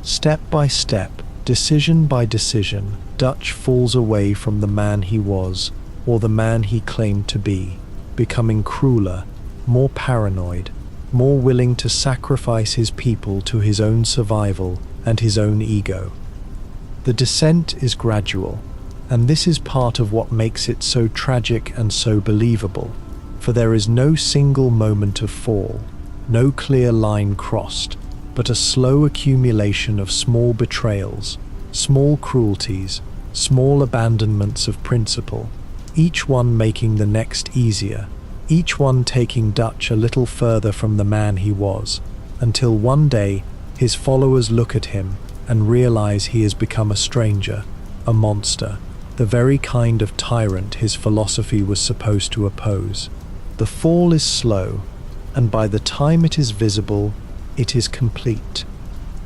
Step by step, decision by decision, Dutch falls away from the man he was, or the man he claimed to be, becoming crueler, more paranoid, more willing to sacrifice his people to his own survival and his own ego. The descent is gradual, and this is part of what makes it so tragic and so believable, for there is no single moment of fall, no clear line crossed, but a slow accumulation of small betrayals, small cruelties, small abandonments of principle, each one making the next easier, each one taking Dutch a little further from the man he was, until one day his followers look at him and realize he has become a stranger, a monster, the very kind of tyrant his philosophy was supposed to oppose. The fall is slow, and by the time it is visible, it is complete.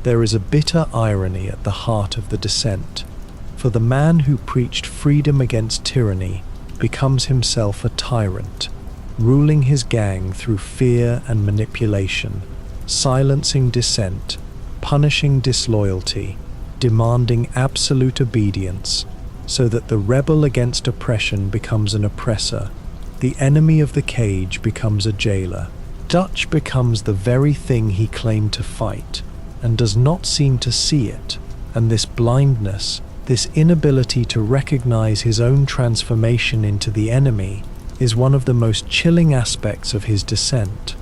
There is a bitter irony at the heart of the descent, for the man who preached freedom against tyranny becomes himself a tyrant, ruling his gang through fear and manipulation, silencing dissent, punishing disloyalty, demanding absolute obedience, so that the rebel against oppression becomes an oppressor, the enemy of the cage becomes a jailer. Dutch becomes the very thing he claimed to fight, and does not seem to see it, and this blindness, this inability to recognize his own transformation into the enemy, is one of the most chilling aspects of his descent.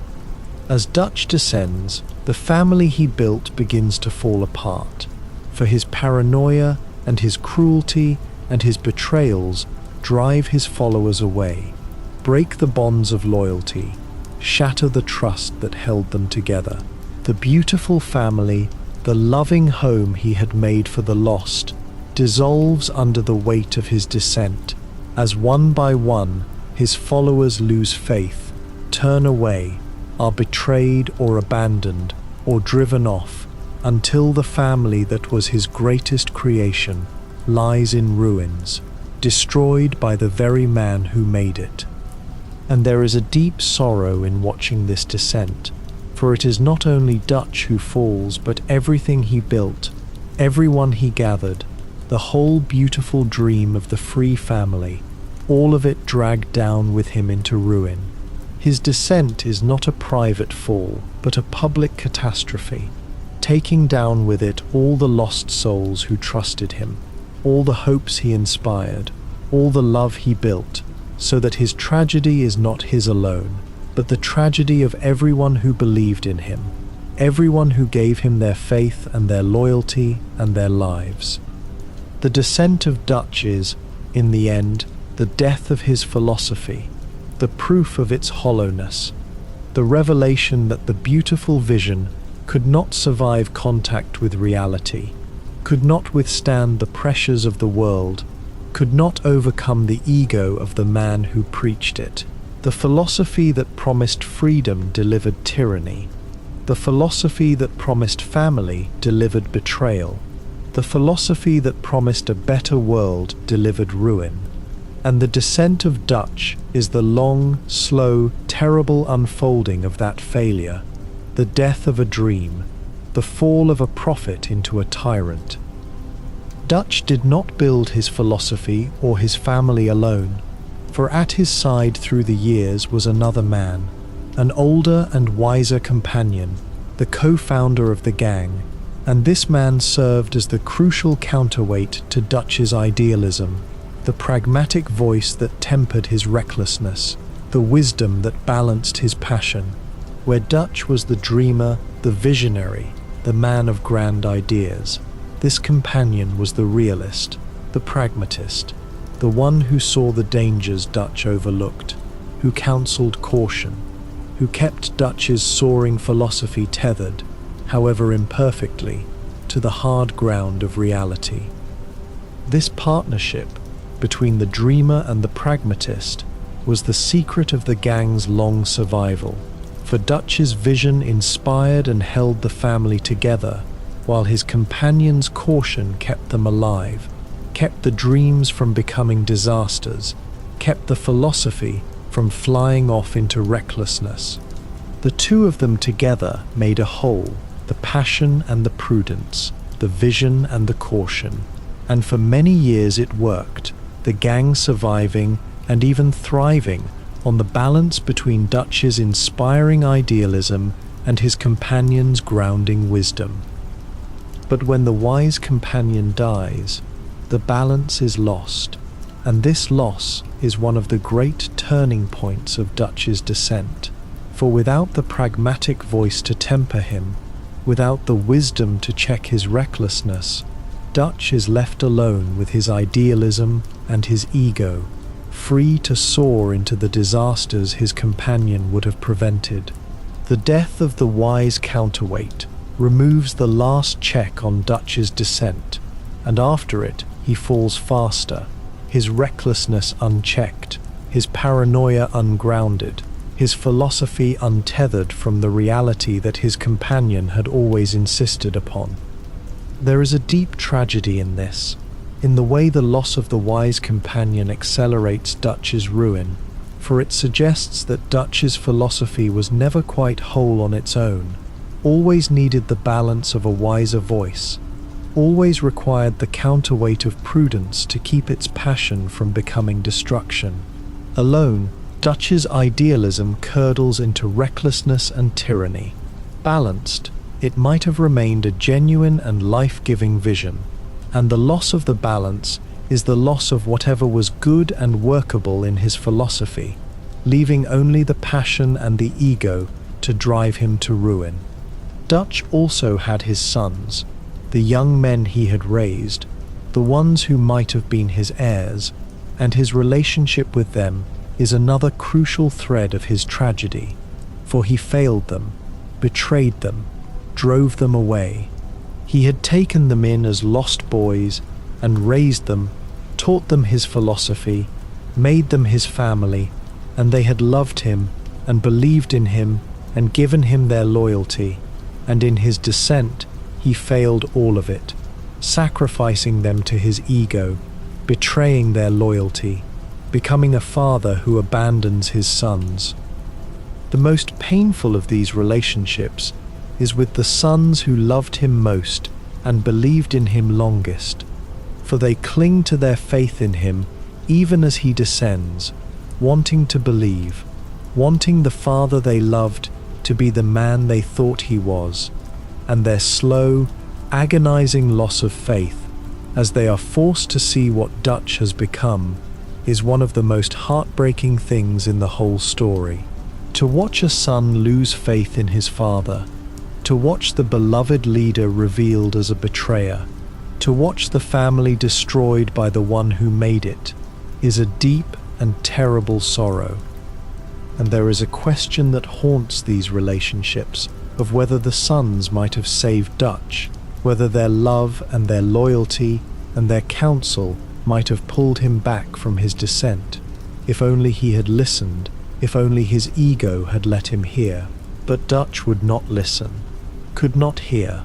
As Dutch descends, the family he built begins to fall apart, for his paranoia and his cruelty and his betrayals drive his followers away, break the bonds of loyalty, shatter the trust that held them together. The beautiful family, the loving home he had made for the lost, dissolves under the weight of his descent, as one by one his followers lose faith, turn away, are betrayed or abandoned or driven off, until the family that was his greatest creation lies in ruins, destroyed by the very man who made it. And there is a deep sorrow in watching this descent, for it is not only Dutch who falls, but everything he built, everyone he gathered, the whole beautiful dream of the free family, all of it dragged down with him into ruin. His descent is not a private fall, but a public catastrophe, taking down with it all the lost souls who trusted him, all the hopes he inspired, all the love he built, so that his tragedy is not his alone, but the tragedy of everyone who believed in him, everyone who gave him their faith and their loyalty and their lives. The descent of Dutch is, in the end, the death of his philosophy, the proof of its hollowness, the revelation that the beautiful vision could not survive contact with reality, could not withstand the pressures of the world, could not overcome the ego of the man who preached it. The philosophy that promised freedom delivered tyranny. The philosophy that promised family delivered betrayal. The philosophy that promised a better world delivered ruin. And the descent of Dutch is the long, slow, terrible unfolding of that failure, the death of a dream, the fall of a prophet into a tyrant. Dutch did not build his philosophy or his family alone, for at his side through the years was another man, an older and wiser companion, the co-founder of the gang, and this man served as the crucial counterweight to Dutch's idealism, the pragmatic voice that tempered his recklessness, the wisdom that balanced his passion. Where Dutch was the dreamer, the visionary, the man of grand ideas, this companion was the realist, the pragmatist, the one who saw the dangers Dutch overlooked, who counseled caution, who kept Dutch's soaring philosophy tethered, however imperfectly, to the hard ground of reality. This partnership between the dreamer and the pragmatist was the secret of the gang's long survival, for Dutch's vision inspired and held the family together, while his companion's caution kept them alive, kept the dreams from becoming disasters, kept the philosophy from flying off into recklessness. The two of them together made a whole, the passion and the prudence, the vision and the caution. And for many years it worked, the gang surviving and even thriving on the balance between Dutch's inspiring idealism and his companion's grounding wisdom. But when the wise companion dies, the balance is lost, and this loss is one of the great turning points of Dutch's descent. For without the pragmatic voice to temper him, without the wisdom to check his recklessness, Dutch is left alone with his idealism and his ego, free to soar into the disasters his companion would have prevented. The death of the wise counterweight removes the last check on Dutch's descent, and after it he falls faster, his recklessness unchecked, his paranoia ungrounded, his philosophy untethered from the reality that his companion had always insisted upon. There is a deep tragedy in this, in the way the loss of the wise companion accelerates Dutch's ruin, for it suggests that Dutch's philosophy was never quite whole on its own, always needed the balance of a wiser voice, always required the counterweight of prudence to keep its passion from becoming destruction. Alone, Dutch's idealism curdles into recklessness and tyranny. Balanced, it might have remained a genuine and life-giving vision, and the loss of the balance is the loss of whatever was good and workable in his philosophy, leaving only the passion and the ego to drive him to ruin. Dutch also had his sons, the young men he had raised, the ones who might have been his heirs, and his relationship with them is another crucial thread of his tragedy, for he failed them, betrayed them, drove them away. He had taken them in as lost boys and raised them, taught them his philosophy, made them his family, and they had loved him and believed in him and given him their loyalty, and in his descent he failed all of it, sacrificing them to his ego, betraying their loyalty, becoming a father who abandons his sons. The most painful of these relationships is with the sons who loved him most and believed in him longest, for they cling to their faith in him even as he descends, wanting to believe, wanting the father they loved to be the man they thought he was, and their slow, agonizing loss of faith as they are forced to see what Dutch has become is one of the most heartbreaking things in the whole story. To watch a son lose faith in his father, to watch the beloved leader revealed as a betrayer, to watch the family destroyed by the one who made it, is a deep and terrible sorrow. And there is a question that haunts these relationships of whether the sons might have saved Dutch, whether their love and their loyalty and their counsel might have pulled him back from his descent, if only he had listened, if only his ego had let him hear. But Dutch would not listen, could not hear,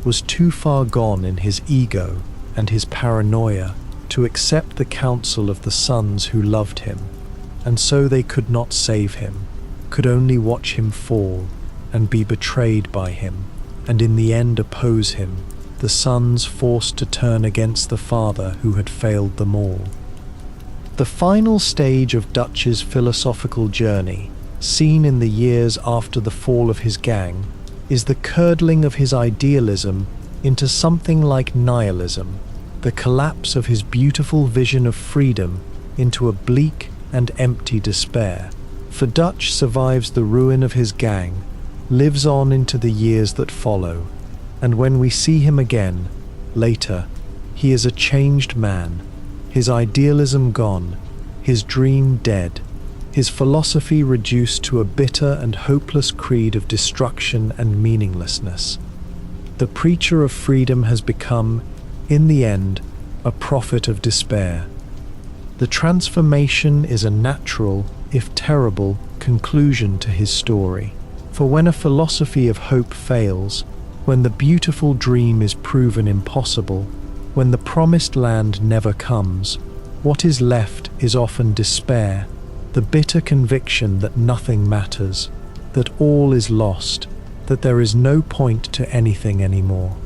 was too far gone in his ego and his paranoia to accept the counsel of the sons who loved him, and so they could not save him, could only watch him fall and be betrayed by him, and in the end oppose him, the sons forced to turn against the father who had failed them all. The final stage of Dutch's philosophical journey, seen in the years after the fall of his gang, is the curdling of his idealism into something like nihilism, the collapse of his beautiful vision of freedom into a bleak and empty despair. For Dutch survives the ruin of his gang, lives on into the years that follow, and when we see him again, later, he is a changed man, his idealism gone, his dream dead, his philosophy reduced to a bitter and hopeless creed of destruction and meaninglessness. The preacher of freedom has become, in the end, a prophet of despair. The transformation is a natural, if terrible, conclusion to his story. For when a philosophy of hope fails, when the beautiful dream is proven impossible, when the promised land never comes, what is left is often despair, the bitter conviction that nothing matters, that all is lost, that there is no point to anything anymore.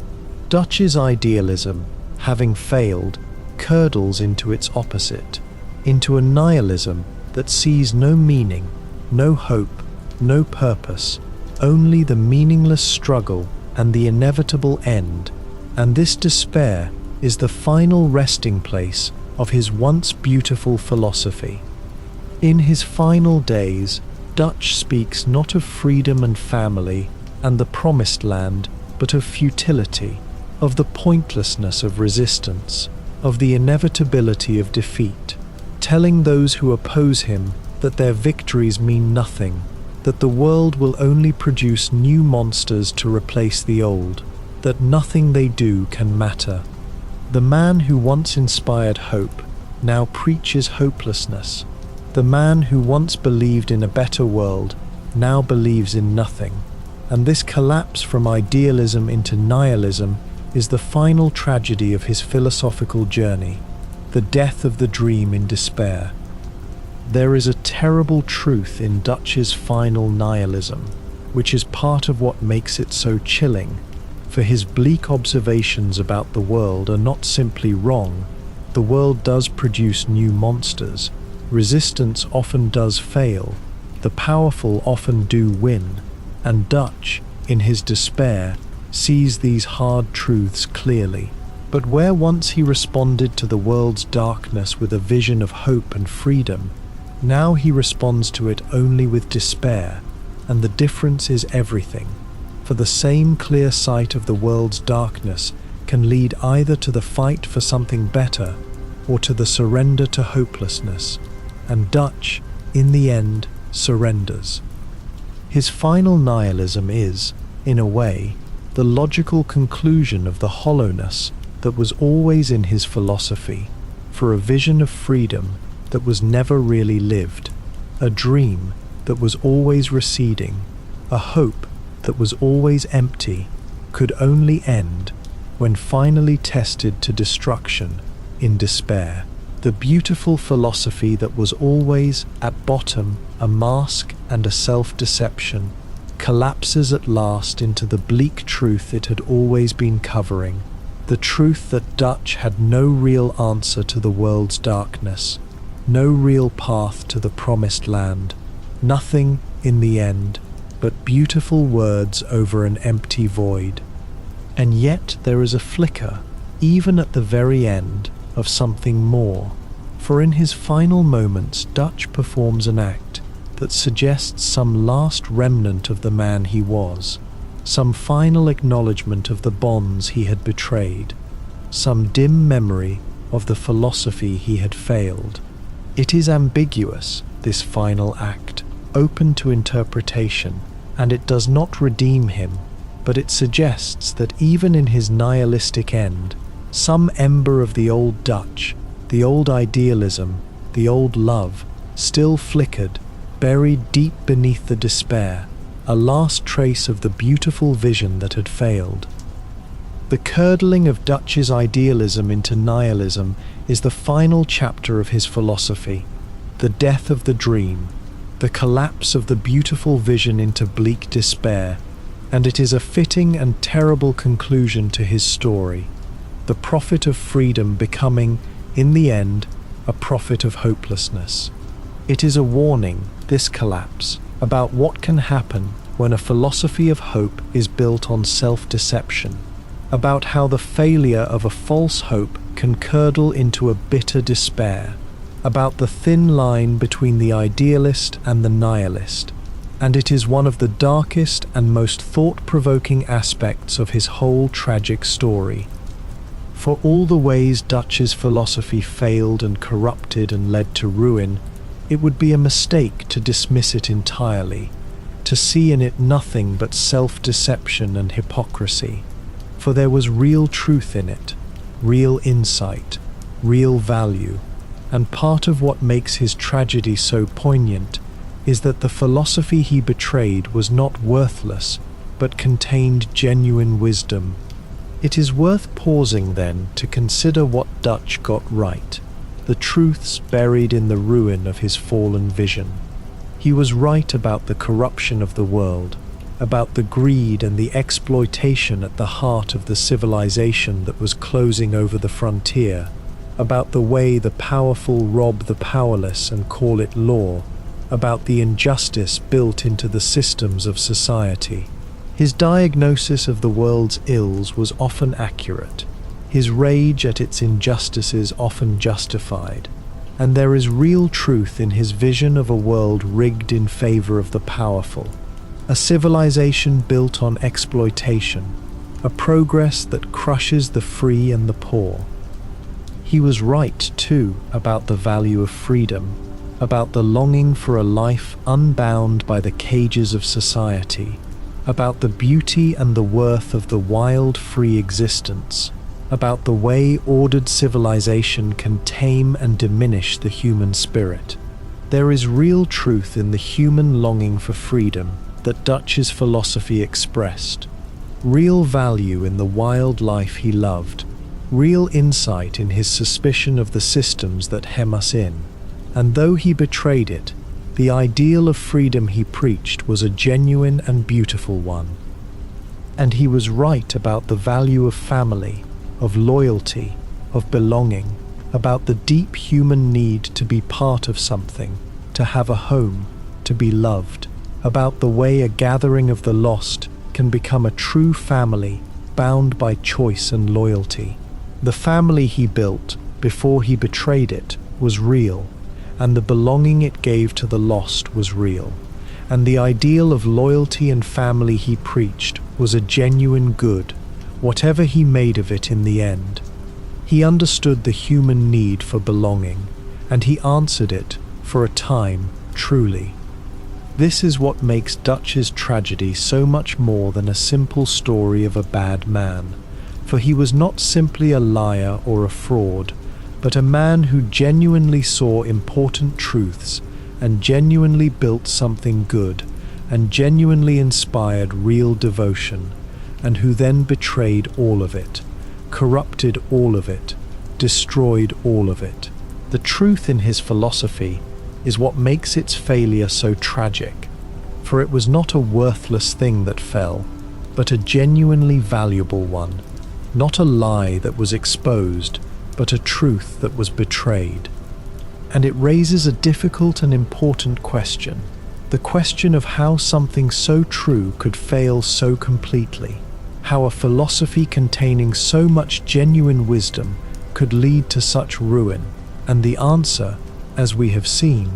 Dutch's idealism, having failed, curdles into its opposite, into a nihilism that sees no meaning, no hope, no purpose, only the meaningless struggle and the inevitable end, and this despair is the final resting place of his once beautiful philosophy. In his final days, Dutch speaks not of freedom and family and the promised land, but of futility, of the pointlessness of resistance, of the inevitability of defeat, telling those who oppose him that their victories mean nothing, that the world will only produce new monsters to replace the old, that nothing they do can matter. The man who once inspired hope now preaches hopelessness. The man who once believed in a better world now believes in nothing. And this collapse from idealism into nihilism is the final tragedy of his philosophical journey, the death of the dream in despair. There is a terrible truth in Dutch's final nihilism, which is part of what makes it so chilling, for his bleak observations about the world are not simply wrong. The world does produce new monsters, resistance often does fail, the powerful often do win, and Dutch, in his despair, sees these hard truths clearly. But where once he responded to the world's darkness with a vision of hope and freedom, now he responds to it only with despair, and the difference is everything. For the same clear sight of the world's darkness can lead either to the fight for something better or to the surrender to hopelessness, and Dutch, in the end, surrenders. His final nihilism is, in a way, the logical conclusion of the hollowness that was always in his philosophy, for a vision of freedom that was never really lived, a dream that was always receding, a hope that was always empty, could only end when finally tested to destruction in despair. The beautiful philosophy that was always, at bottom, a mask and a self-deception, collapses at last into the bleak truth it had always been covering, the truth that Dutch had no real answer to the world's darkness, no real path to the promised land, nothing, in the end, but beautiful words over an empty void. And yet there is a flicker, even at the very end, of something more, for in his final moments Dutch performs an act that suggests some last remnant of the man he was, some final acknowledgement of the bonds he had betrayed, some dim memory of the philosophy he had failed. It is ambiguous, this final act, open to interpretation, and it does not redeem him, but it suggests that even in his nihilistic end, some ember of the old Dutch, the old idealism, the old love, still flickered, buried deep beneath the despair, a last trace of the beautiful vision that had failed. The curdling of Dutch's idealism into nihilism is the final chapter of his philosophy, the death of the dream, the collapse of the beautiful vision into bleak despair, and it is a fitting and terrible conclusion to his story, the prophet of freedom becoming, in the end, a prophet of hopelessness. It is a warning, this collapse, about what can happen when a philosophy of hope is built on self-deception, about how the failure of a false hope can curdle into a bitter despair, about the thin line between the idealist and the nihilist, and it is one of the darkest and most thought-provoking aspects of his whole tragic story. For all the ways Dutch's philosophy failed and corrupted and led to ruin, it would be a mistake to dismiss it entirely, to see in it nothing but self-deception and hypocrisy. for there was real truth in it, real insight, real value, and part of what makes his tragedy so poignant is that the philosophy he betrayed was not worthless, but contained genuine wisdom. It is worth pausing then to consider what Dutch got right, the truths buried in the ruin of his fallen vision. He was right about the corruption of the world, about the greed and the exploitation at the heart of the civilization that was closing over the frontier, about the way the powerful rob the powerless and call it law, about the injustice built into the systems of society. His diagnosis of the world's ills was often accurate, his rage at its injustices often justified, and there is real truth in his vision of a world rigged in favor of the powerful, a civilization built on exploitation, a progress that crushes the free and the poor. He was right, too, about the value of freedom, about the longing for a life unbound by the cages of society, about the beauty and the worth of the wild, free existence, about the way ordered civilization can tame and diminish the human spirit. There is real truth in the human longing for freedom that Dutch's philosophy expressed, real value in the wild life he loved, real insight in his suspicion of the systems that hem us in. And though he betrayed it, the ideal of freedom he preached was a genuine and beautiful one. And he was right about the value of family, of loyalty, of belonging, about the deep human need to be part of something, to have a home, to be loved, about the way a gathering of the lost can become a true family bound by choice and loyalty. The family he built before he betrayed it was real, and the belonging it gave to the lost was real, and the ideal of loyalty and family he preached was a genuine good, whatever he made of it in the end. He understood the human need for belonging, and he answered it, for a time, truly. This is what makes Dutch's tragedy so much more than a simple story of a bad man, for he was not simply a liar or a fraud, but a man who genuinely saw important truths and genuinely built something good and genuinely inspired real devotion, and who then betrayed all of it, corrupted all of it, destroyed all of it. The truth in his philosophy is what makes its failure so tragic, for it was not a worthless thing that fell, but a genuinely valuable one, not a lie that was exposed, but a truth that was betrayed. And it raises a difficult and important question, the question of how something so true could fail so completely, how a philosophy containing so much genuine wisdom could lead to such ruin. And the answer, as we have seen,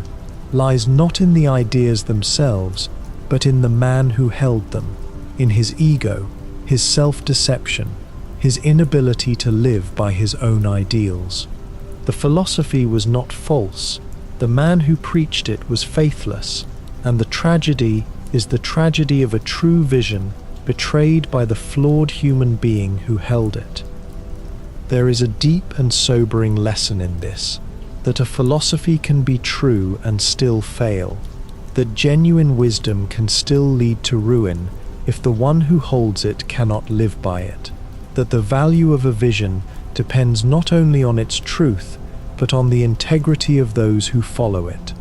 lies not in the ideas themselves, but in the man who held them, in his ego, his self-deception, his inability to live by his own ideals. The philosophy was not false, the man who preached it was faithless, and the tragedy is the tragedy of a true vision betrayed by the flawed human being who held it. There is a deep and sobering lesson in this, that a philosophy can be true and still fail, that genuine wisdom can still lead to ruin if the one who holds it cannot live by it, that the value of a vision depends not only on its truth, but on the integrity of those who follow it.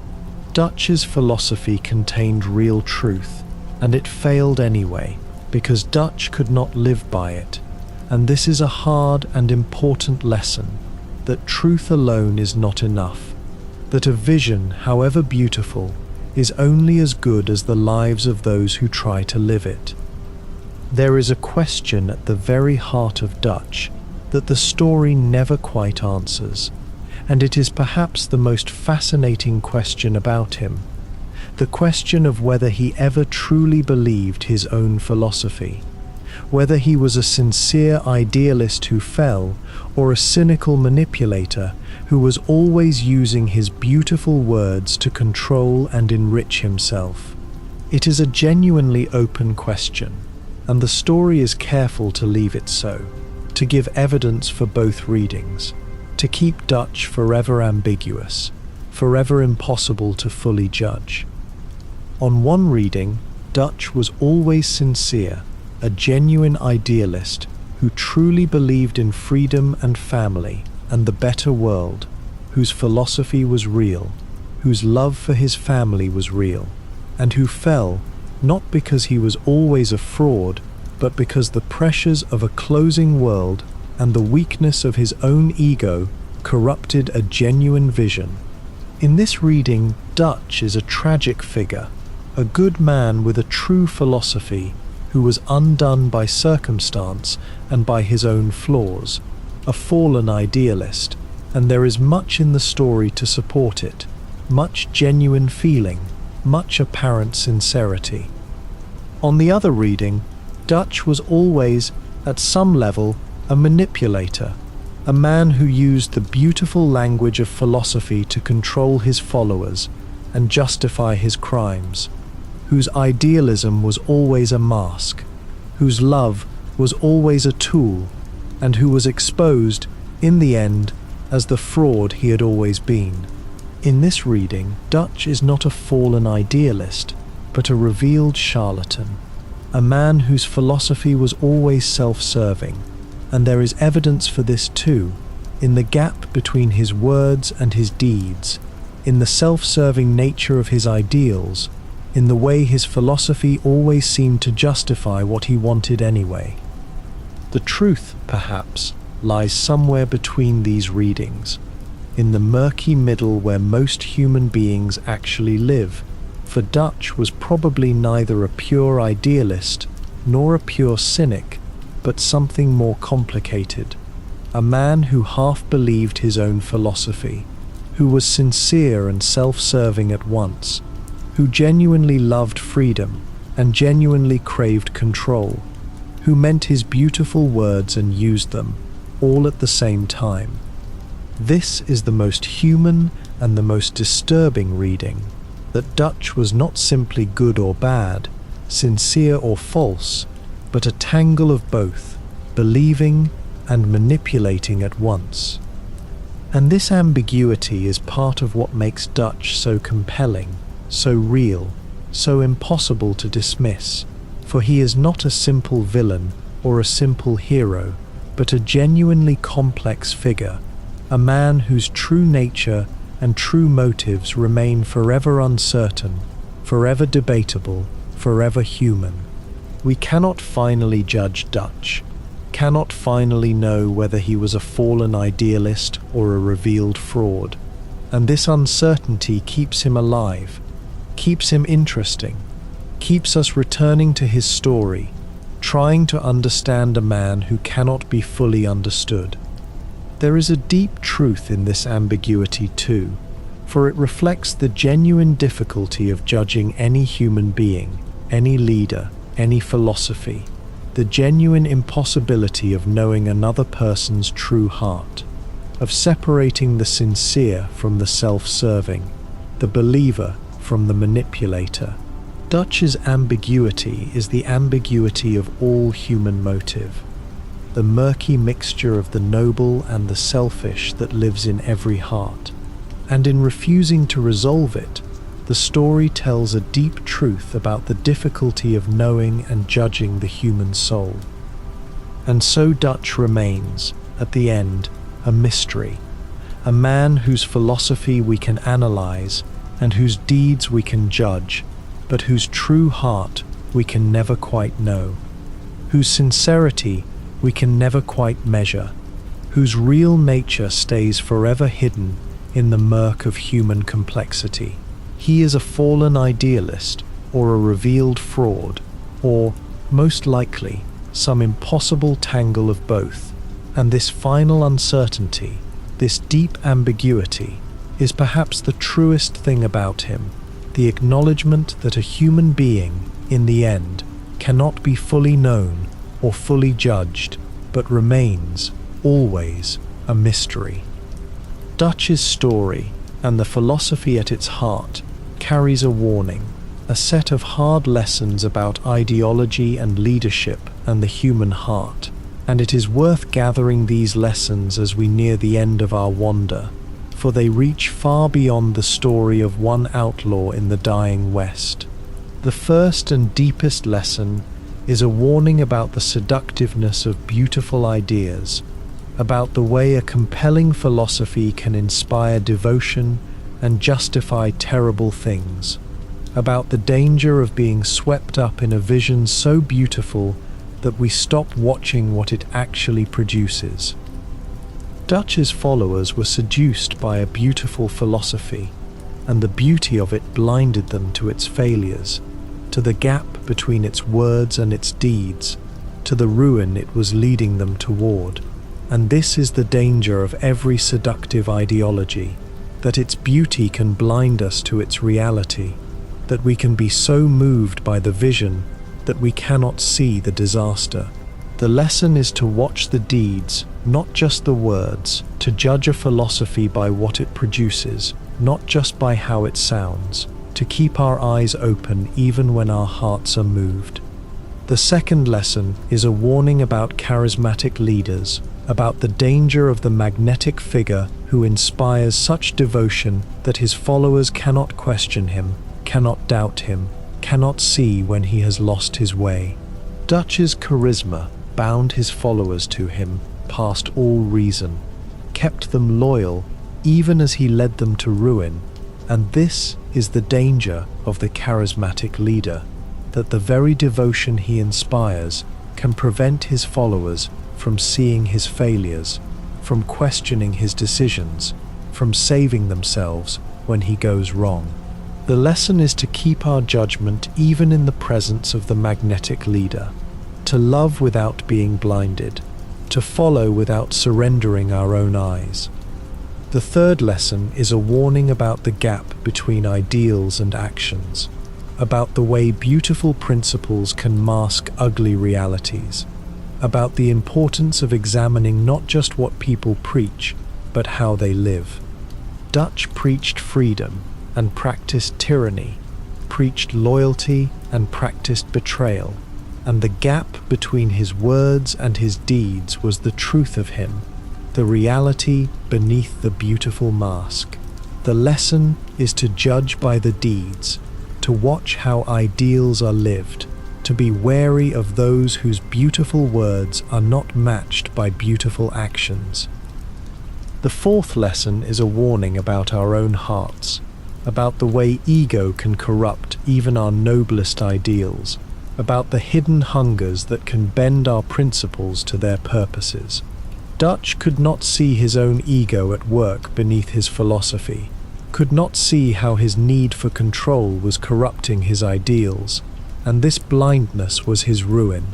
Dutch's philosophy contained real truth, and it failed anyway, because Dutch could not live by it, and this is a hard and important lesson, that truth alone is not enough, that a vision, however beautiful, is only as good as the lives of those who try to live it. There is a question at the very heart of Dutch that the story never quite answers, and it is perhaps the most fascinating question about him, the question of whether he ever truly believed his own philosophy, whether he was a sincere idealist who fell, or a cynical manipulator who was always using his beautiful words to control and enrich himself. It is a genuinely open question, and the story is careful to leave it so, to give evidence for both readings, to keep Dutch forever ambiguous, forever impossible to fully judge. On one reading, Dutch was always sincere, a genuine idealist who truly believed in freedom and family and the better world, whose philosophy was real, whose love for his family was real, and who fell not because he was always a fraud, but because the pressures of a closing world and the weakness of his own ego corrupted a genuine vision. In this reading, Dutch is a tragic figure, a good man with a true philosophy who was undone by circumstance and by his own flaws, a fallen idealist, and there is much in the story to support it, much genuine feeling, much apparent sincerity. On the other reading, Dutch was always, at some level, a manipulator, a man who used the beautiful language of philosophy to control his followers and justify his crimes, whose idealism was always a mask, whose love was always a tool, and who was exposed, in the end, as the fraud he had always been. In this reading, Dutch is not a fallen idealist, but a revealed charlatan, a man whose philosophy was always self-serving, and there is evidence for this too, in the gap between his words and his deeds, in the self-serving nature of his ideals, in the way his philosophy always seemed to justify what he wanted anyway. The truth, perhaps, lies somewhere between these readings, in the murky middle where most human beings actually live, for Dutch was probably neither a pure idealist nor a pure cynic, but something more complicated, a man who half believed his own philosophy, who was sincere and self-serving at once, who genuinely loved freedom and genuinely craved control, who meant his beautiful words and used them, all at the same time. This is the most human and the most disturbing reading, that Dutch was not simply good or bad, sincere or false, but a tangle of both, believing and manipulating at once. And this ambiguity is part of what makes Dutch so compelling, so real, so impossible to dismiss, for he is not a simple villain or a simple hero, but a genuinely complex figure, a man whose true nature and true motives remain forever uncertain, forever debatable, forever human. We cannot finally judge Dutch, cannot finally know whether he was a fallen idealist or a revealed fraud, and this uncertainty keeps him alive, keeps him interesting, keeps us returning to his story, trying to understand a man who cannot be fully understood. There is a deep truth in this ambiguity too, for it reflects the genuine difficulty of judging any human being, any leader, any philosophy, the genuine impossibility of knowing another person's true heart, of separating the sincere from the self-serving, the believer from the manipulator. Dutch's ambiguity is the ambiguity of all human motive, the murky mixture of the noble and the selfish that lives in every heart. And in refusing to resolve it, the story tells a deep truth about the difficulty of knowing and judging the human soul. And so Dutch remains, at the end, a mystery, a man whose philosophy we can analyze and whose deeds we can judge, but whose true heart we can never quite know, whose sincerity we can never quite measure, whose real nature stays forever hidden in the murk of human complexity. He is a fallen idealist or a revealed fraud, or, most likely, some impossible tangle of both, and this final uncertainty, this deep ambiguity, is perhaps the truest thing about him, the acknowledgement that a human being, in the end, cannot be fully known or fully judged, but remains, always, a mystery. Dutch's story, and the philosophy at its heart, carries a warning, a set of hard lessons about ideology and leadership and the human heart, and it is worth gathering these lessons as we near the end of our wander, for they reach far beyond the story of one outlaw in the dying West. The first and deepest lesson is a warning about the seductiveness of beautiful ideas, about the way a compelling philosophy can inspire devotion and justify terrible things, about the danger of being swept up in a vision so beautiful that we stop watching what it actually produces. Dutch's followers were seduced by a beautiful philosophy, and the beauty of it blinded them to its failures, to the gap between its words and its deeds, to the ruin it was leading them toward. And this is the danger of every seductive ideology, that its beauty can blind us to its reality, that we can be so moved by the vision that we cannot see the disaster. The lesson is to watch the deeds, not just the words, to judge a philosophy by what it produces, not just by how it sounds, to keep our eyes open even when our hearts are moved. The second lesson is a warning about charismatic leaders, about the danger of the magnetic figure who inspires such devotion that his followers cannot question him, cannot doubt him, cannot see when he has lost his way. Dutch's charisma bound his followers to him past all reason, kept them loyal even as he led them to ruin, and this is the danger of the charismatic leader, that the very devotion he inspires can prevent his followers from seeing his failures, from questioning his decisions, from saving themselves when he goes wrong. The lesson is to keep our judgment even in the presence of the magnetic leader, to love without being blinded, to follow without surrendering our own eyes. The third lesson is a warning about the gap between ideals and actions, about the way beautiful principles can mask ugly realities, about the importance of examining not just what people preach, but how they live. Dutch preached freedom and practiced tyranny, preached loyalty and practiced betrayal, and the gap between his words and his deeds was the truth of him, the reality beneath the beautiful mask. The lesson is to judge by the deeds, to watch how ideals are lived, to be wary of those whose beautiful words are not matched by beautiful actions. The fourth lesson is a warning about our own hearts, about the way ego can corrupt even our noblest ideals, about the hidden hungers that can bend our principles to their purposes. Dutch could not see his own ego at work beneath his philosophy, could not see how his need for control was corrupting his ideals, and this blindness was his ruin.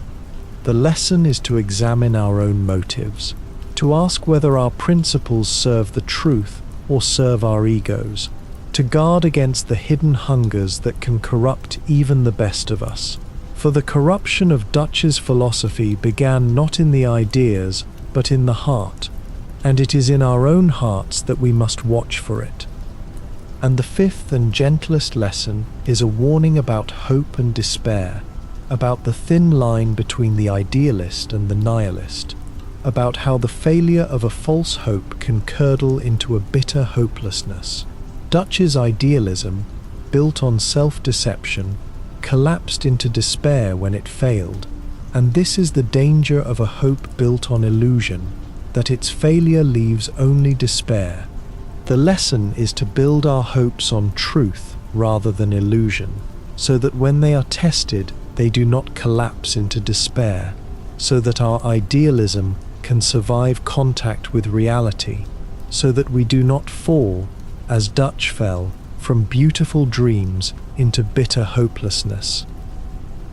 The lesson is to examine our own motives, to ask whether our principles serve the truth or serve our egos, to guard against the hidden hungers that can corrupt even the best of us. For the corruption of Dutch's philosophy began not in the ideas, but in the heart, and it is in our own hearts that we must watch for it. And the fifth and gentlest lesson is a warning about hope and despair, about the thin line between the idealist and the nihilist, about how the failure of a false hope can curdle into a bitter hopelessness. Dutch's idealism, built on self-deception, collapsed into despair when it failed, and this is the danger of a hope built on illusion, that its failure leaves only despair. The lesson is to build our hopes on truth rather than illusion, so that when they are tested, they do not collapse into despair, so that our idealism can survive contact with reality, so that we do not fall, as Dutch fell, from beautiful dreams into bitter hopelessness.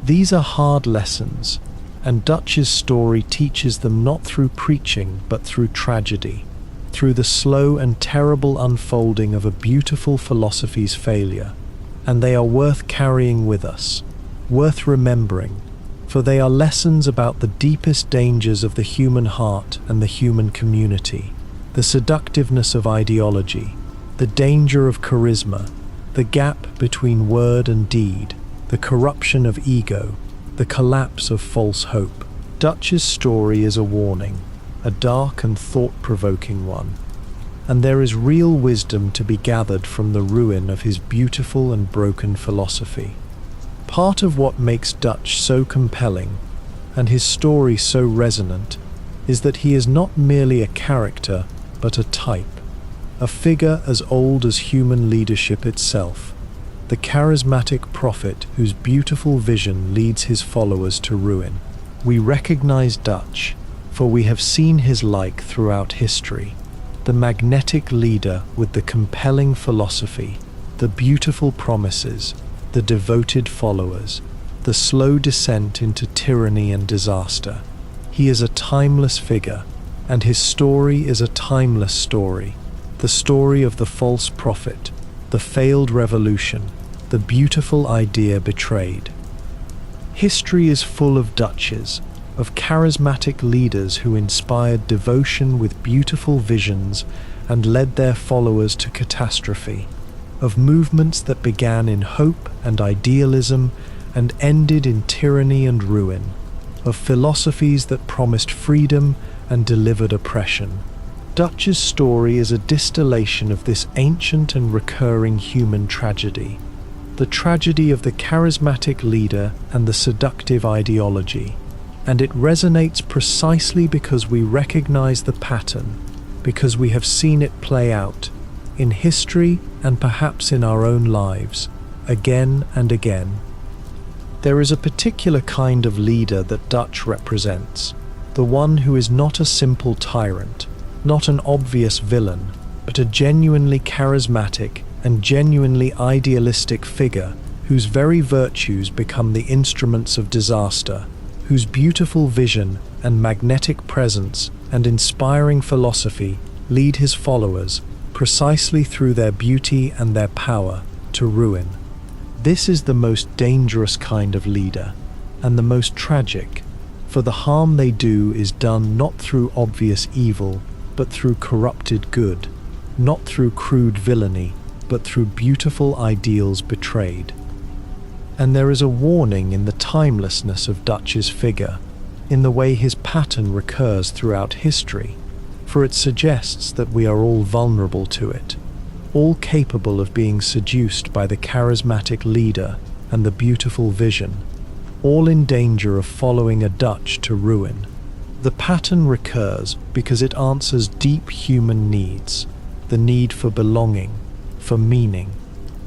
These are hard lessons, and Dutch's story teaches them not through preaching but through tragedy, through the slow and terrible unfolding of a beautiful philosophy's failure, and they are worth carrying with us, worth remembering, for they are lessons about the deepest dangers of the human heart and the human community, the seductiveness of ideology, the danger of charisma, the the gap between word and deed, the corruption of ego, the collapse of false hope. Dutch's story is a warning, a dark and thought-provoking one, and there is real wisdom to be gathered from the ruin of his beautiful and broken philosophy. Part of what makes Dutch so compelling, and his story so resonant, is that he is not merely a character, but a type, a figure as old as human leadership itself, the charismatic prophet whose beautiful vision leads his followers to ruin. We recognize Dutch, for we have seen his like throughout history, the magnetic leader with the compelling philosophy, the beautiful promises, the devoted followers, the slow descent into tyranny and disaster. He is a timeless figure, and his story is a timeless story, the story of the false prophet, the failed revolution, the beautiful idea betrayed. History is full of Dutches, of charismatic leaders who inspired devotion with beautiful visions and led their followers to catastrophe, of movements that began in hope and idealism and ended in tyranny and ruin, of philosophies that promised freedom and delivered oppression. Dutch's story is a distillation of this ancient and recurring human tragedy, the tragedy of the charismatic leader and the seductive ideology, and it resonates precisely because we recognize the pattern, because we have seen it play out in history and perhaps in our own lives, again and again. There is a particular kind of leader that Dutch represents, the one who is not a simple tyrant, not an obvious villain, but a genuinely charismatic and genuinely idealistic figure whose very virtues become the instruments of disaster, whose beautiful vision and magnetic presence and inspiring philosophy lead his followers, precisely through their beauty and their power, to ruin. This is the most dangerous kind of leader, and the most tragic, for the harm they do is done not through obvious evil, but through corrupted good, not through crude villainy, but through beautiful ideals betrayed. And there is a warning in the timelessness of Dutch's figure, in the way his pattern recurs throughout history, for it suggests that we are all vulnerable to it, all capable of being seduced by the charismatic leader and the beautiful vision, all in danger of following a Dutch to ruin. The pattern recurs because it answers deep human needs, the need for belonging, for meaning,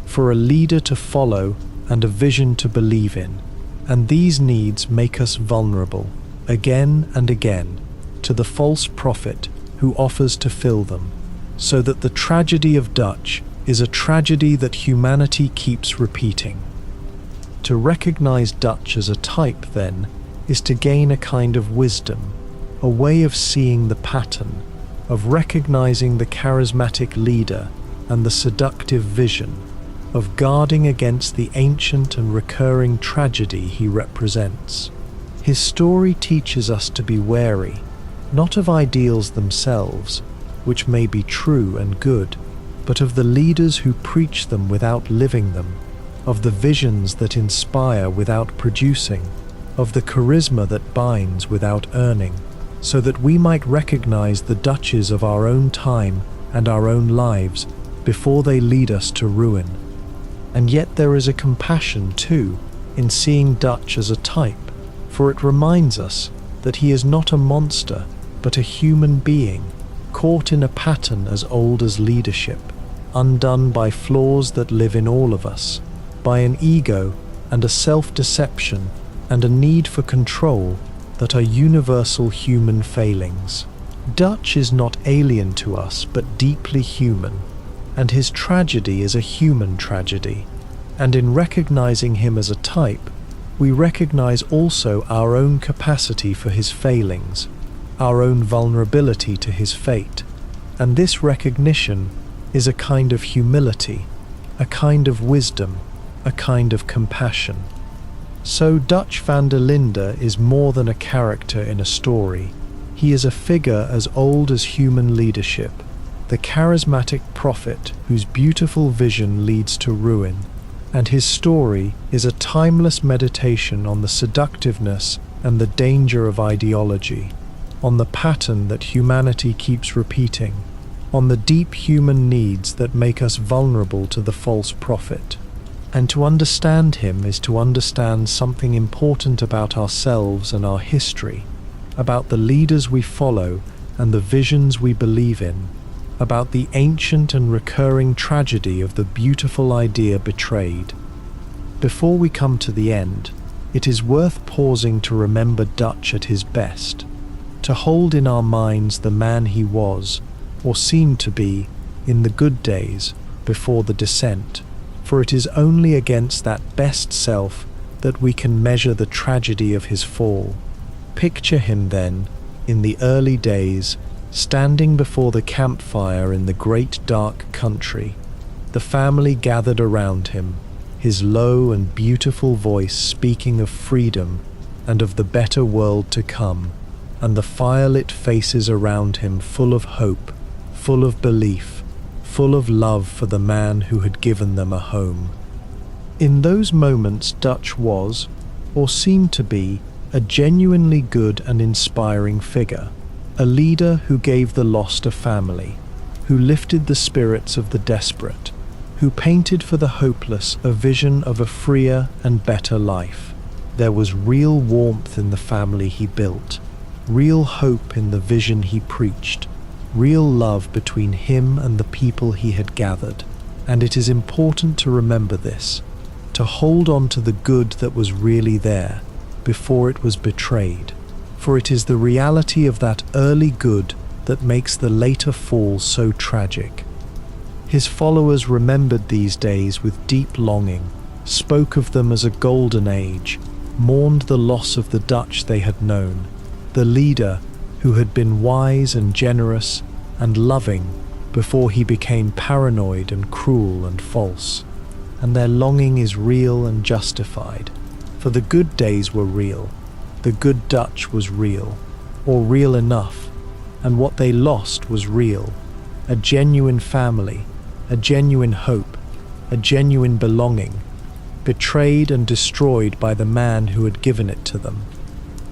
for a leader to follow and a vision to believe in, and these needs make us vulnerable, again and again, to the false prophet who offers to fill them, so that the tragedy of Dutch is a tragedy that humanity keeps repeating. To recognize Dutch as a type, then, is to gain a kind of wisdom, a way of seeing the pattern, of recognizing the charismatic leader and the seductive vision, of guarding against the ancient and recurring tragedy he represents. His story teaches us to be wary, not of ideals themselves, which may be true and good, but of the leaders who preach them without living them, of the visions that inspire without producing, of the charisma that binds without earning, so that we might recognize the Dutches of our own time and our own lives before they lead us to ruin. And yet there is a compassion, too, in seeing Dutch as a type, for it reminds us that he is not a monster, but a human being, caught in a pattern as old as leadership, undone by flaws that live in all of us, by an ego and a self-deception and a need for control that are universal human failings. Dutch is not alien to us, but deeply human, and his tragedy is a human tragedy, and in recognizing him as a type, we recognize also our own capacity for his failings, our own vulnerability to his fate, and this recognition is a kind of humility, a kind of wisdom, a kind of compassion. So Dutch van der Linde is more than a character in a story. He is a figure as old as human leadership, the the charismatic prophet whose beautiful vision leads to ruin, and his story is a timeless meditation on the seductiveness and the danger of ideology, on the pattern that humanity keeps repeating, on the deep human needs that make us vulnerable to the false prophet. And to understand him is to understand something important about ourselves and our history, about the leaders we follow and the visions we believe in, about the ancient and recurring tragedy of the beautiful idea betrayed. Before we come to the end, it is worth pausing to remember Dutch at his best, to hold in our minds the man he was, or seemed to be, in the good days before the descent, for it is only against that best self that we can measure the tragedy of his fall. Picture him then, in the early days, standing before the campfire in the great dark country, the family gathered around him, his low and beautiful voice speaking of freedom and of the better world to come, and the firelit faces around him full of hope, full of belief, full of love for the man who had given them a home. In those moments, Dutch was, or seemed to be, a genuinely good and inspiring figure, a leader who gave the lost a family, who lifted the spirits of the desperate, who painted for the hopeless a vision of a freer and better life. There was real warmth in the family he built, real hope in the vision he preached, real love between him and the people he had gathered. And it is important to remember this, to hold on to the good that was really there before it was betrayed, for it is the reality of that early good that makes the later fall so tragic. His followers remembered these days with deep longing, spoke of them as a golden age, mourned the loss of the Dutch they had known, the leader who had been wise and generous and loving before he became paranoid and cruel and false. And their longing is real and justified, for the good days were real, the good Dutch was real, or real enough, and what they lost was real, a genuine family, a genuine hope, a genuine belonging, betrayed and destroyed by the man who had given it to them.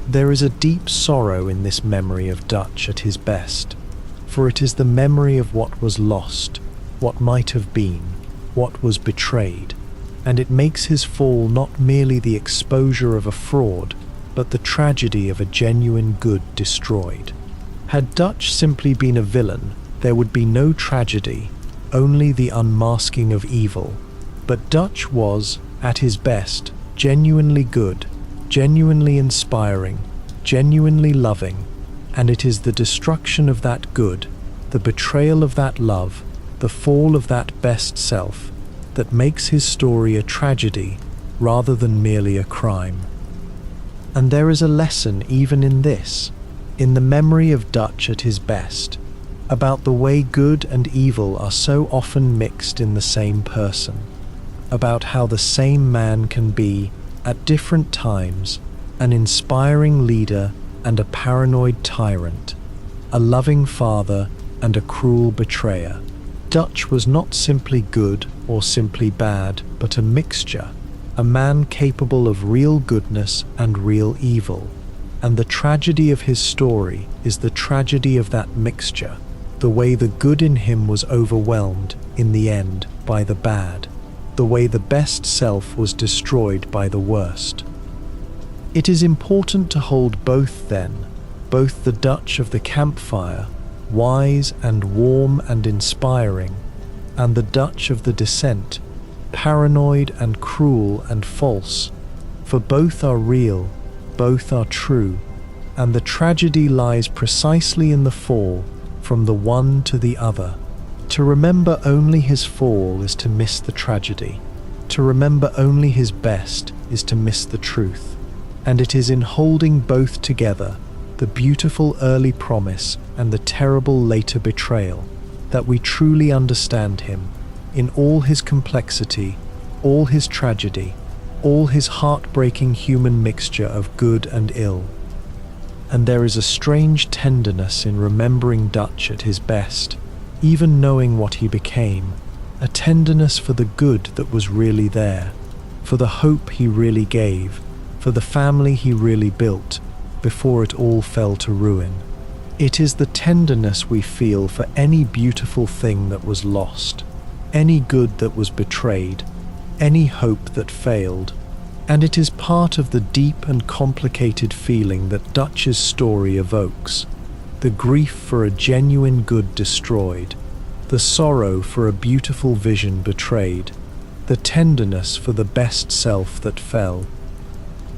There is a deep sorrow in this memory of Dutch at his best, for it is the memory of what was lost, what might have been, what was betrayed, and it makes his fall not merely the exposure of a fraud, but the tragedy of a genuine good destroyed. Had Dutch simply been a villain, there would be no tragedy, only the unmasking of evil. But Dutch was, at his best, genuinely good, genuinely inspiring, genuinely loving, and it is the destruction of that good, the betrayal of that love, the fall of that best self, that makes his story a tragedy rather than merely a crime. And there is a lesson even in this, in the memory of Dutch at his best, about the way good and evil are so often mixed in the same person, about how the same man can be, at different times, an inspiring leader and a paranoid tyrant, a loving father and a cruel betrayer. Dutch was not simply good or simply bad, but a mixture, a man capable of real goodness and real evil. And the tragedy of his story is the tragedy of that mixture, the way the good in him was overwhelmed, in the end, by the bad, the way the best self was destroyed by the worst. It is important to hold both then, both the Dutch of the campfire, wise and warm and inspiring, and the Dutch of the descent, paranoid and cruel and false, for both are real, both are true, and the tragedy lies precisely in the fall from the one to the other. To remember only his fall is to miss the tragedy. To remember only his best is to miss the truth. And it is in holding both together, the beautiful early promise and the terrible later betrayal, that we truly understand him, in all his complexity, all his tragedy, all his heartbreaking human mixture of good and ill. And there is a strange tenderness in remembering Dutch at his best, even knowing what he became, a tenderness for the good that was really there, for the hope he really gave, for the family he really built before it all fell to ruin. It is the tenderness we feel for any beautiful thing that was lost, any good that was betrayed, any hope that failed, and it is part of the deep and complicated feeling that Dutch's story evokes: the grief for a genuine good destroyed, the sorrow for a beautiful vision betrayed, the tenderness for the best self that fell.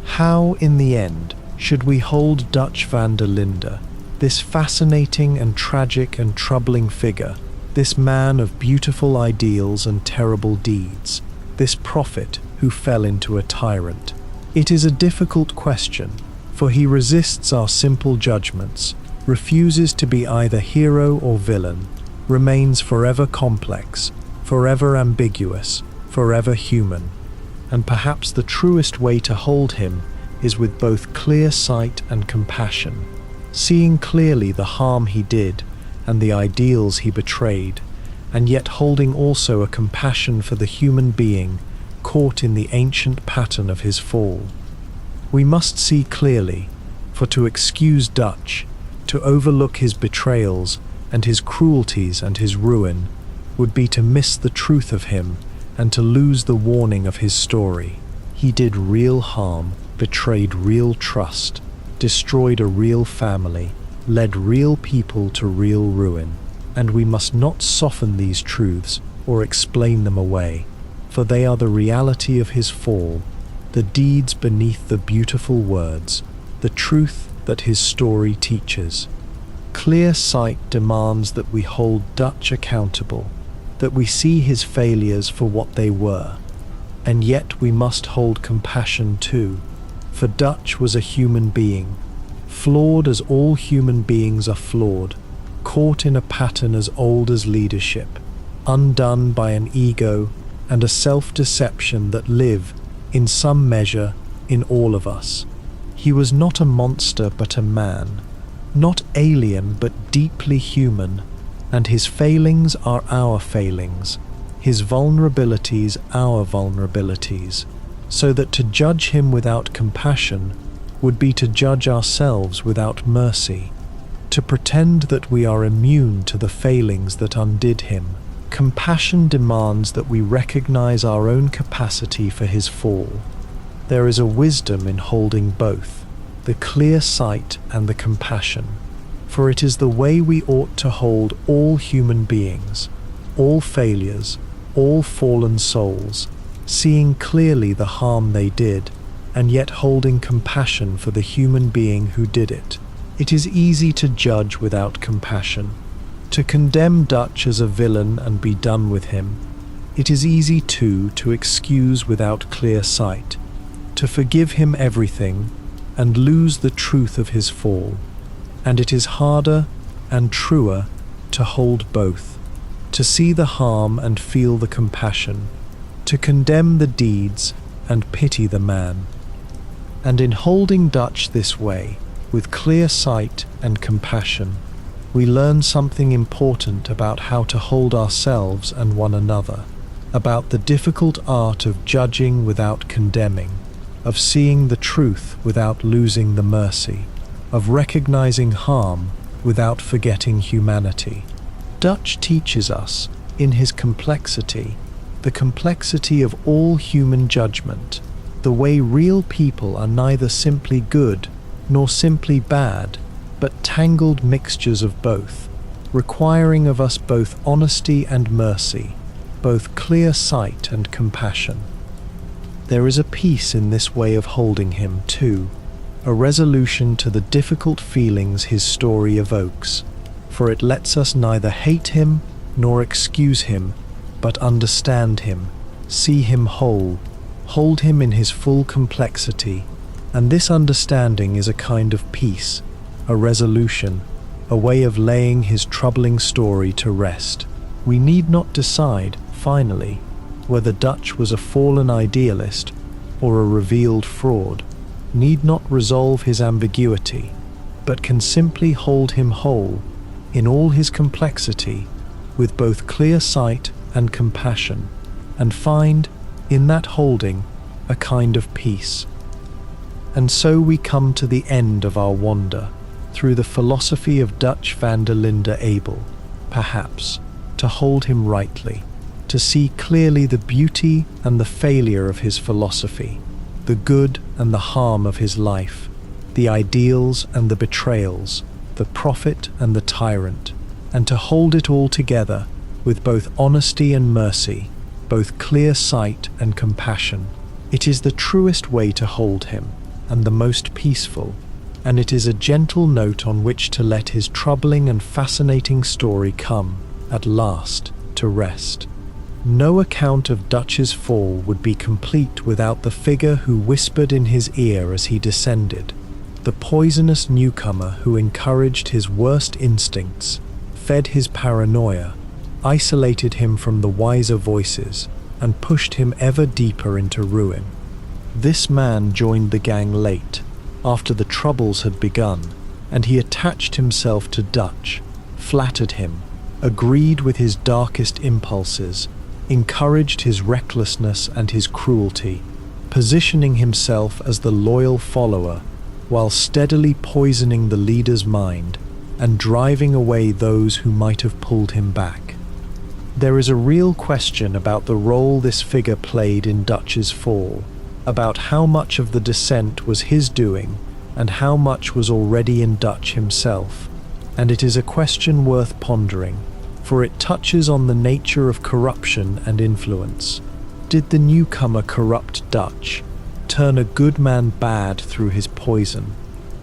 How, in the end, should we hold Dutch van der Linde, this fascinating and tragic and troubling figure, this man of beautiful ideals and terrible deeds, this prophet who fell into a tyrant? It is a difficult question, for he resists our simple judgments, refuses to be either hero or villain, remains forever complex, forever ambiguous, forever human. And perhaps the truest way to hold him is with both clear sight and compassion, seeing clearly the harm he did and the ideals he betrayed, and yet holding also a compassion for the human being caught in the ancient pattern of his fall. We must see clearly, for to excuse Dutch, to overlook his betrayals and his cruelties and his ruin, would be to miss the truth of him and to lose the warning of his story. He did real harm, betrayed real trust, destroyed a real family, led real people to real ruin, and we must not soften these truths or explain them away, for they are the reality of his fall, the deeds beneath the beautiful words, the truth that his story teaches. Clear sight demands that we hold Dutch accountable, that we see his failures for what they were, and yet we must hold compassion too, for Dutch was a human being, flawed as all human beings are flawed, caught in a pattern as old as leadership, undone by an ego and a self-deception that live, in some measure, in all of us. He was not a monster but a man, not alien but deeply human, and his failings are our failings, his vulnerabilities our vulnerabilities, so that to judge him without compassion would be to judge ourselves without mercy, to pretend that we are immune to the failings that undid him. Compassion demands that we recognize our own capacity for his fall. There is a wisdom in holding both, the clear sight and the compassion, for it is the way we ought to hold all human beings, all failures, all fallen souls, seeing clearly the harm they did, and yet holding compassion for the human being who did it. It is easy to judge without compassion, to condemn Dutch as a villain and be done with him. It is easy too to excuse without clear sight, to forgive him everything and lose the truth of his fall. And it is harder and truer to hold both, to see the harm and feel the compassion, to condemn the deeds and pity the man. And in holding Dutch this way, with clear sight and compassion, we learn something important about how to hold ourselves and one another, about the difficult art of judging without condemning, of seeing the truth without losing the mercy, of recognizing harm without forgetting humanity. Dutch teaches us, in his complexity, the complexity of all human judgment, the way real people are neither simply good nor simply bad, but tangled mixtures of both, requiring of us both honesty and mercy, both clear sight and compassion. There is a peace in this way of holding him too, a resolution to the difficult feelings his story evokes, for it lets us neither hate him nor excuse him, but understand him, see him whole, hold him in his full complexity, and this understanding is a kind of peace, a resolution, a way of laying his troubling story to rest. We need not decide, finally, whether Dutch was a fallen idealist or a revealed fraud, need not resolve his ambiguity, but can simply hold him whole, in all his complexity, with both clear sight and compassion, and find, in that holding, a kind of peace. And so we come to the end of our wander, through the philosophy of Dutch van der Linde, able, perhaps, to hold him rightly, to see clearly the beauty and the failure of his philosophy, the good and the harm of his life, the ideals and the betrayals, the prophet and the tyrant, and to hold it all together with both honesty and mercy, both clear sight and compassion. It is the truest way to hold him, and the most peaceful, and it is a gentle note on which to let his troubling and fascinating story come, at last, to rest. No account of Dutch's fall would be complete without the figure who whispered in his ear as he descended, the poisonous newcomer who encouraged his worst instincts, fed his paranoia, isolated him from the wiser voices, and pushed him ever deeper into ruin. This man joined the gang late, after the troubles had begun, and he attached himself to Dutch, flattered him, agreed with his darkest impulses, encouraged his recklessness and his cruelty, positioning himself as the loyal follower, while steadily poisoning the leader's mind and driving away those who might have pulled him back. There is a real question about the role this figure played in Dutch's fall, about how much of the descent was his doing and how much was already in Dutch himself, and it is a question worth pondering, for it touches on the nature of corruption and influence. Did the newcomer corrupt Dutch, turn a good man bad through his poison,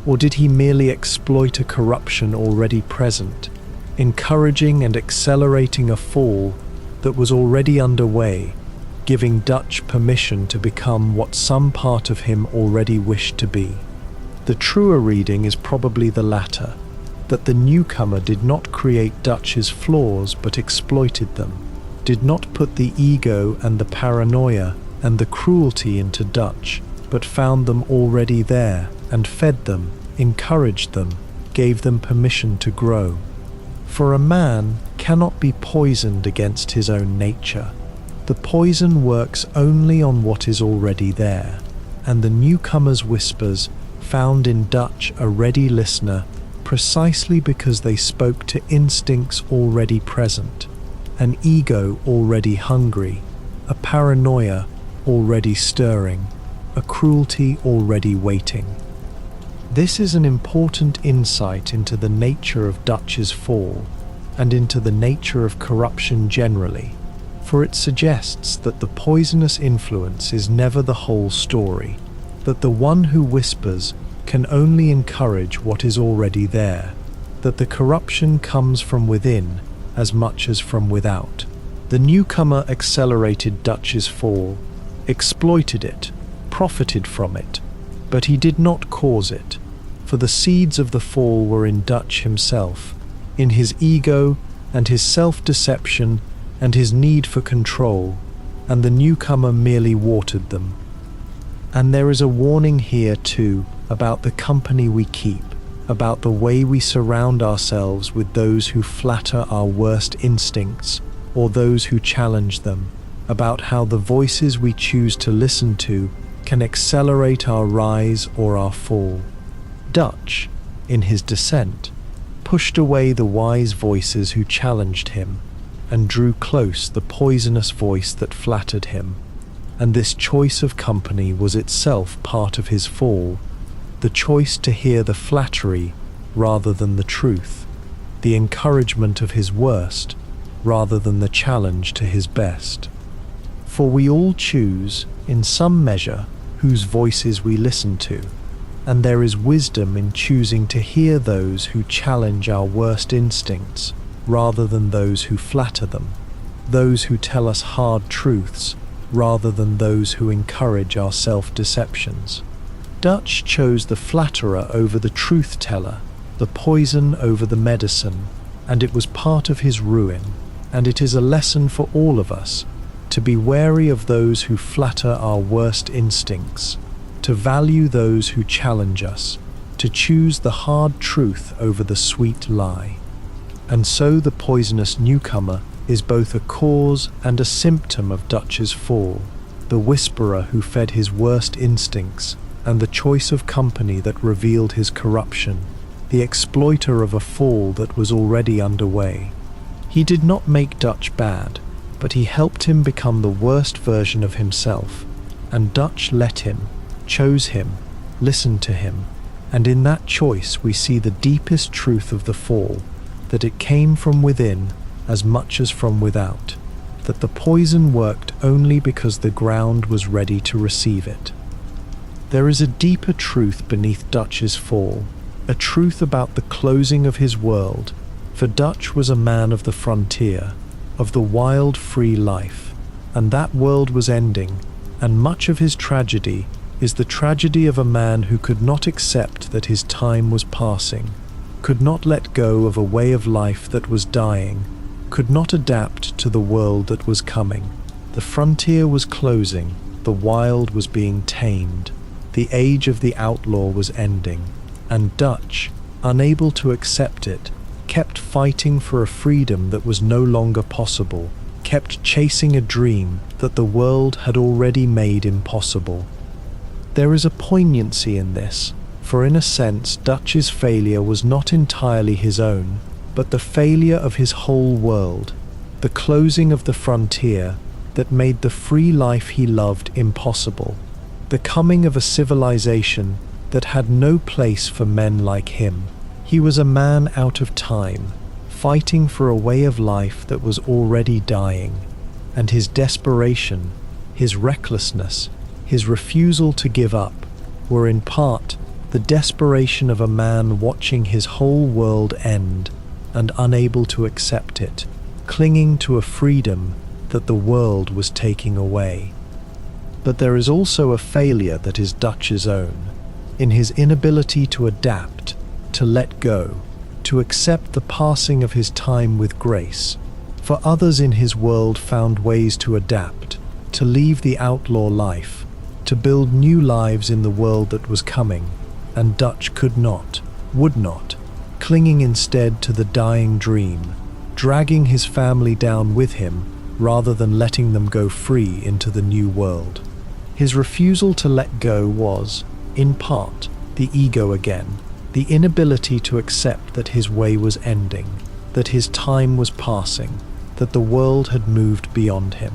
or did he merely exploit a corruption already present, encouraging and accelerating a fall that was already underway, giving Dutch permission to become what some part of him already wished to be? The truer reading is probably the latter, that the newcomer did not create Dutch's flaws but exploited them, did not put the ego and the paranoia and the cruelty into Dutch, but found them already there and fed them, encouraged them, gave them permission to grow. For a man cannot be poisoned against his own nature. The poison works only on what is already there, and the newcomer's whispers found in Dutch a ready listener precisely because they spoke to instincts already present, an ego already hungry, a paranoia already stirring, a cruelty already waiting. This is an important insight into the nature of Dutch's fall and into the nature of corruption generally, for it suggests that the poisonous influence is never the whole story, that the one who whispers can only encourage what is already there, that the corruption comes from within as much as from without. The newcomer accelerated Dutch's fall, exploited it, profited from it, but he did not cause it, for the seeds of the fall were in Dutch himself, in his ego and his self-deception and his need for control, and the newcomer merely watered them. And there is a warning here too about the company we keep, about the way we surround ourselves with those who flatter our worst instincts or those who challenge them, about how the voices we choose to listen to can accelerate our rise or our fall. Dutch, in his descent, pushed away the wise voices who challenged him and drew close the poisonous voice that flattered him, and this choice of company was itself part of his fall, the choice to hear the flattery rather than the truth, the encouragement of his worst rather than the challenge to his best. For we all choose, in some measure, whose voices we listen to, and there is wisdom in choosing to hear those who challenge our worst instincts rather than those who flatter them, those who tell us hard truths rather than those who encourage our self-deceptions. Dutch chose the flatterer over the truth-teller, the poison over the medicine, and it was part of his ruin, and it is a lesson for all of us to be wary of those who flatter our worst instincts, to value those who challenge us, to choose the hard truth over the sweet lie. And so the poisonous newcomer is both a cause and a symptom of Dutch's fall, the whisperer who fed his worst instincts, and the choice of company that revealed his corruption, the exploiter of a fall that was already underway. He did not make Dutch bad, but he helped him become the worst version of himself, and Dutch let him, chose him, listened to him, and in that choice we see the deepest truth of the fall, that it came from within as much as from without, that the poison worked only because the ground was ready to receive it. There is a deeper truth beneath Dutch's fall, a truth about the closing of his world, for Dutch was a man of the frontier, of the wild, free life, and that world was ending, and much of his tragedy is the tragedy of a man who could not accept that his time was passing, could not let go of a way of life that was dying, could not adapt to the world that was coming. The frontier was closing, the wild was being tamed, the age of the outlaw was ending, and Dutch, unable to accept it, kept fighting for a freedom that was no longer possible, kept chasing a dream that the world had already made impossible. There is a poignancy in this, for in a sense Dutch's failure was not entirely his own, but the failure of his whole world, the closing of the frontier that made the free life he loved impossible, the coming of a civilization that had no place for men like him. He was a man out of time, fighting for a way of life that was already dying, and his desperation, his recklessness, his refusal to give up, were in part the desperation of a man watching his whole world end and unable to accept it, clinging to a freedom that the world was taking away. But there is also a failure that is Dutch's own, in his inability to adapt, to let go, to accept the passing of his time with grace. For others in his world found ways to adapt, to leave the outlaw life, to build new lives in the world that was coming, and Dutch could not, would not, clinging instead to the dying dream, dragging his family down with him rather than letting them go free into the new world. His refusal to let go was, in part, the ego again, the inability to accept that his way was ending, that his time was passing, that the world had moved beyond him.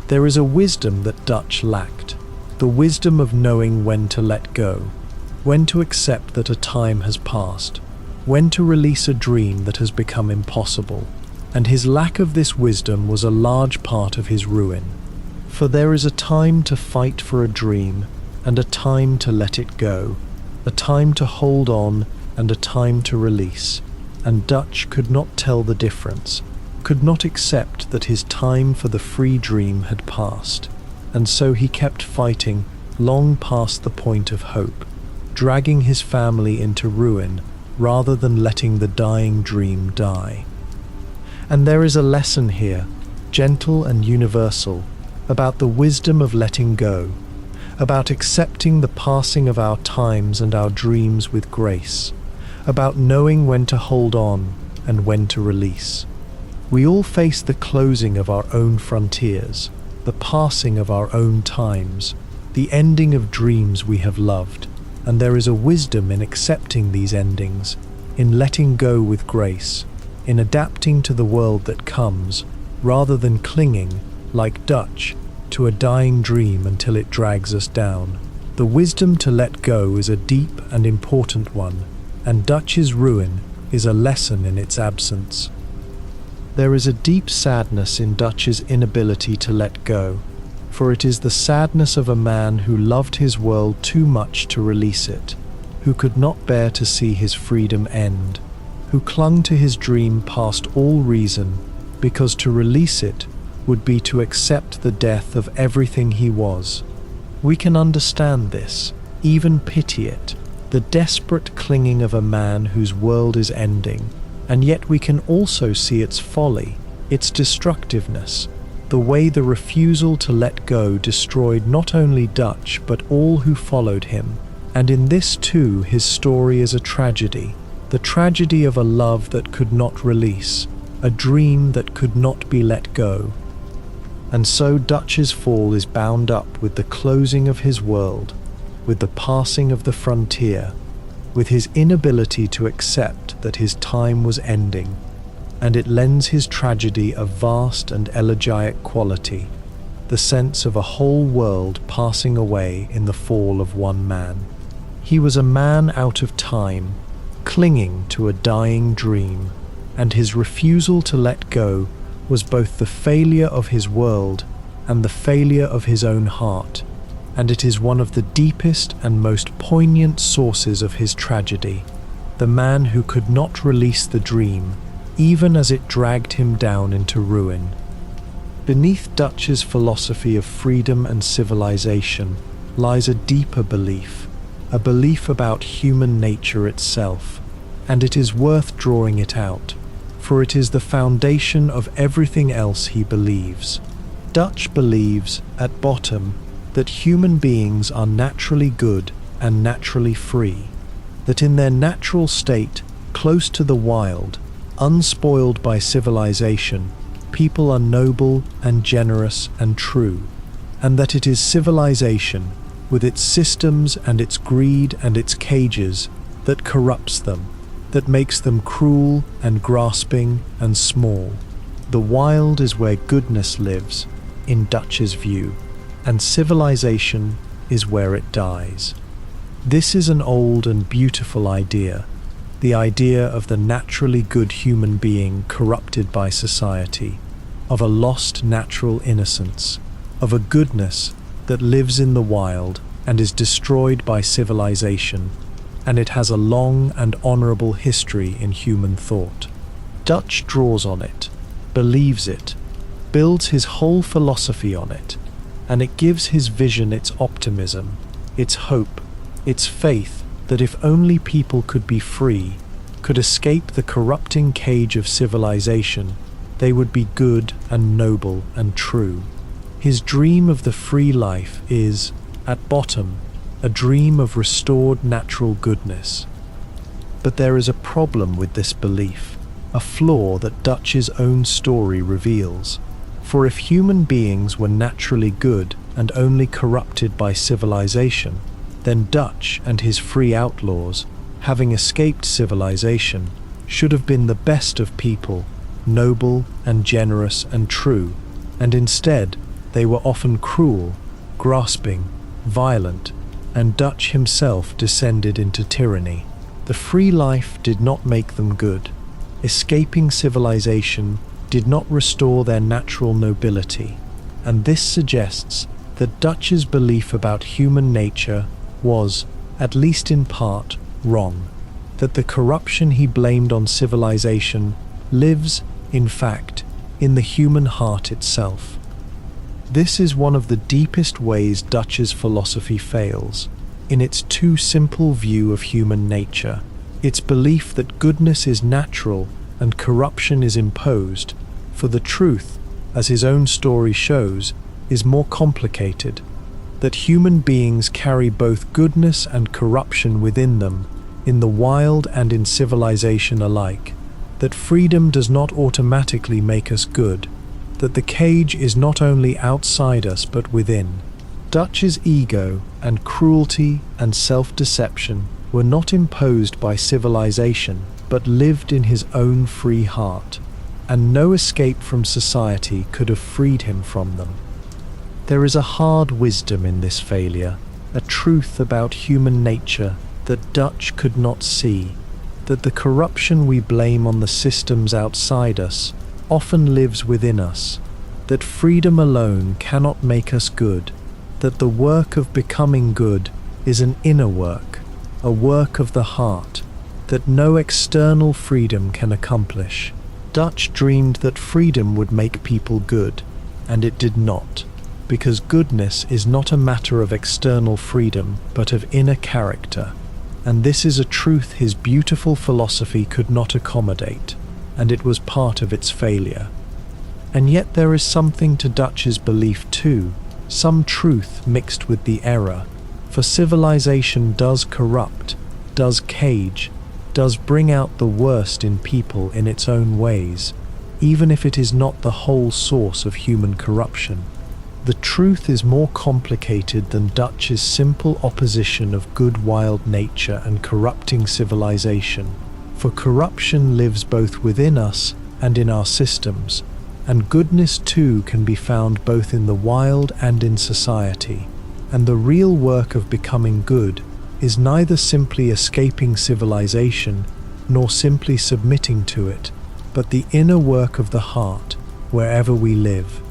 There is a wisdom that Dutch lacked, the wisdom of knowing when to let go, when to accept that a time has passed, when to release a dream that has become impossible, and his lack of this wisdom was a large part of his ruin. For there is a time to fight for a dream, and a time to let it go, a time to hold on and a time to release, and Dutch could not tell the difference, could not accept that his time for the free dream had passed, and so he kept fighting long past the point of hope, dragging his family into ruin rather than letting the dying dream die. And there is a lesson here, gentle and universal, about the wisdom of letting go, about accepting the passing of our times and our dreams with grace, about knowing when to hold on and when to release. We all face the closing of our own frontiers, the passing of our own times, the ending of dreams we have loved, and there is a wisdom in accepting these endings, in letting go with grace, in adapting to the world that comes, rather than clinging, like Dutch, to a dying dream until it drags us down. The wisdom to let go is a deep and important one, and Dutch's ruin is a lesson in its absence. There is a deep sadness in Dutch's inability to let go, for it is the sadness of a man who loved his world too much to release it, who could not bear to see his freedom end, who clung to his dream past all reason, because to release it would be to accept the death of everything he was. We can understand this, even pity it, the desperate clinging of a man whose world is ending, and yet we can also see its folly, its destructiveness, the way the refusal to let go destroyed not only Dutch but all who followed him. And in this too his story is a tragedy, the tragedy of a love that could not release, a dream that could not be let go. And so Dutch's fall is bound up with the closing of his world, with the passing of the frontier, with his inability to accept that his time was ending, and it lends his tragedy a vast and elegiac quality, the sense of a whole world passing away in the fall of one man. He was a man out of time, clinging to a dying dream, and his refusal to let go was both the failure of his world and the failure of his own heart, and it is one of the deepest and most poignant sources of his tragedy, the man who could not release the dream, even as it dragged him down into ruin. Beneath Dutch's philosophy of freedom and civilization lies a deeper belief, a belief about human nature itself, and it is worth drawing it out, for it is the foundation of everything else he believes. Dutch believes, at bottom, that human beings are naturally good and naturally free, that in their natural state, close to the wild, unspoiled by civilization, people are noble and generous and true, and that it is civilization, with its systems and its greed and its cages, that corrupts them, that makes them cruel and grasping and small. The wild is where goodness lives, in Dutch's view, and civilization is where it dies. This is an old and beautiful idea, the idea of the naturally good human being corrupted by society, of a lost natural innocence, of a goodness that lives in the wild and is destroyed by civilization, and it has a long and honorable history in human thought. Dutch draws on it, believes it, builds his whole philosophy on it, and it gives his vision its optimism, its hope, its faith that if only people could be free, could escape the corrupting cage of civilization, they would be good and noble and true. His dream of the free life is, at bottom, a dream of restored natural goodness. But there is a problem with this belief, a flaw that Dutch's own story reveals. For if human beings were naturally good and only corrupted by civilization, then Dutch and his free outlaws, having escaped civilization, should have been the best of people, noble and generous and true, and instead they were often cruel, grasping, violent, and Dutch himself descended into tyranny. The free life did not make them good. Escaping civilization did not restore their natural nobility, and this suggests that Dutch's belief about human nature was, at least in part, wrong, that the corruption he blamed on civilization lives, in fact, in the human heart itself. This is one of the deepest ways Dutch's philosophy fails, in its too simple view of human nature, its belief that goodness is natural and corruption is imposed, for the truth, as his own story shows, is more complicated, that human beings carry both goodness and corruption within them, in the wild and in civilization alike, that freedom does not automatically make us good, that the cage is not only outside us but within. Dutch's ego and cruelty and self-deception were not imposed by civilization but lived in his own free heart, and no escape from society could have freed him from them. There is a hard wisdom in this failure, a truth about human nature that Dutch could not see, that the corruption we blame on the systems outside us often lives within us, that freedom alone cannot make us good, that the work of becoming good is an inner work, a work of the heart, that no external freedom can accomplish. Dutch dreamed that freedom would make people good, and it did not, because goodness is not a matter of external freedom but of inner character, and this is a truth his beautiful philosophy could not accommodate, and it was part of its failure. And yet there is something to Dutch's belief too, some truth mixed with the error, for civilization does corrupt, does cage, does bring out the worst in people in its own ways, even if it is not the whole source of human corruption. The truth is more complicated than Dutch's simple opposition of good wild nature and corrupting civilization, for corruption lives both within us and in our systems, and goodness too can be found both in the wild and in society. And the real work of becoming good is neither simply escaping civilization nor simply submitting to it, but the inner work of the heart wherever we live.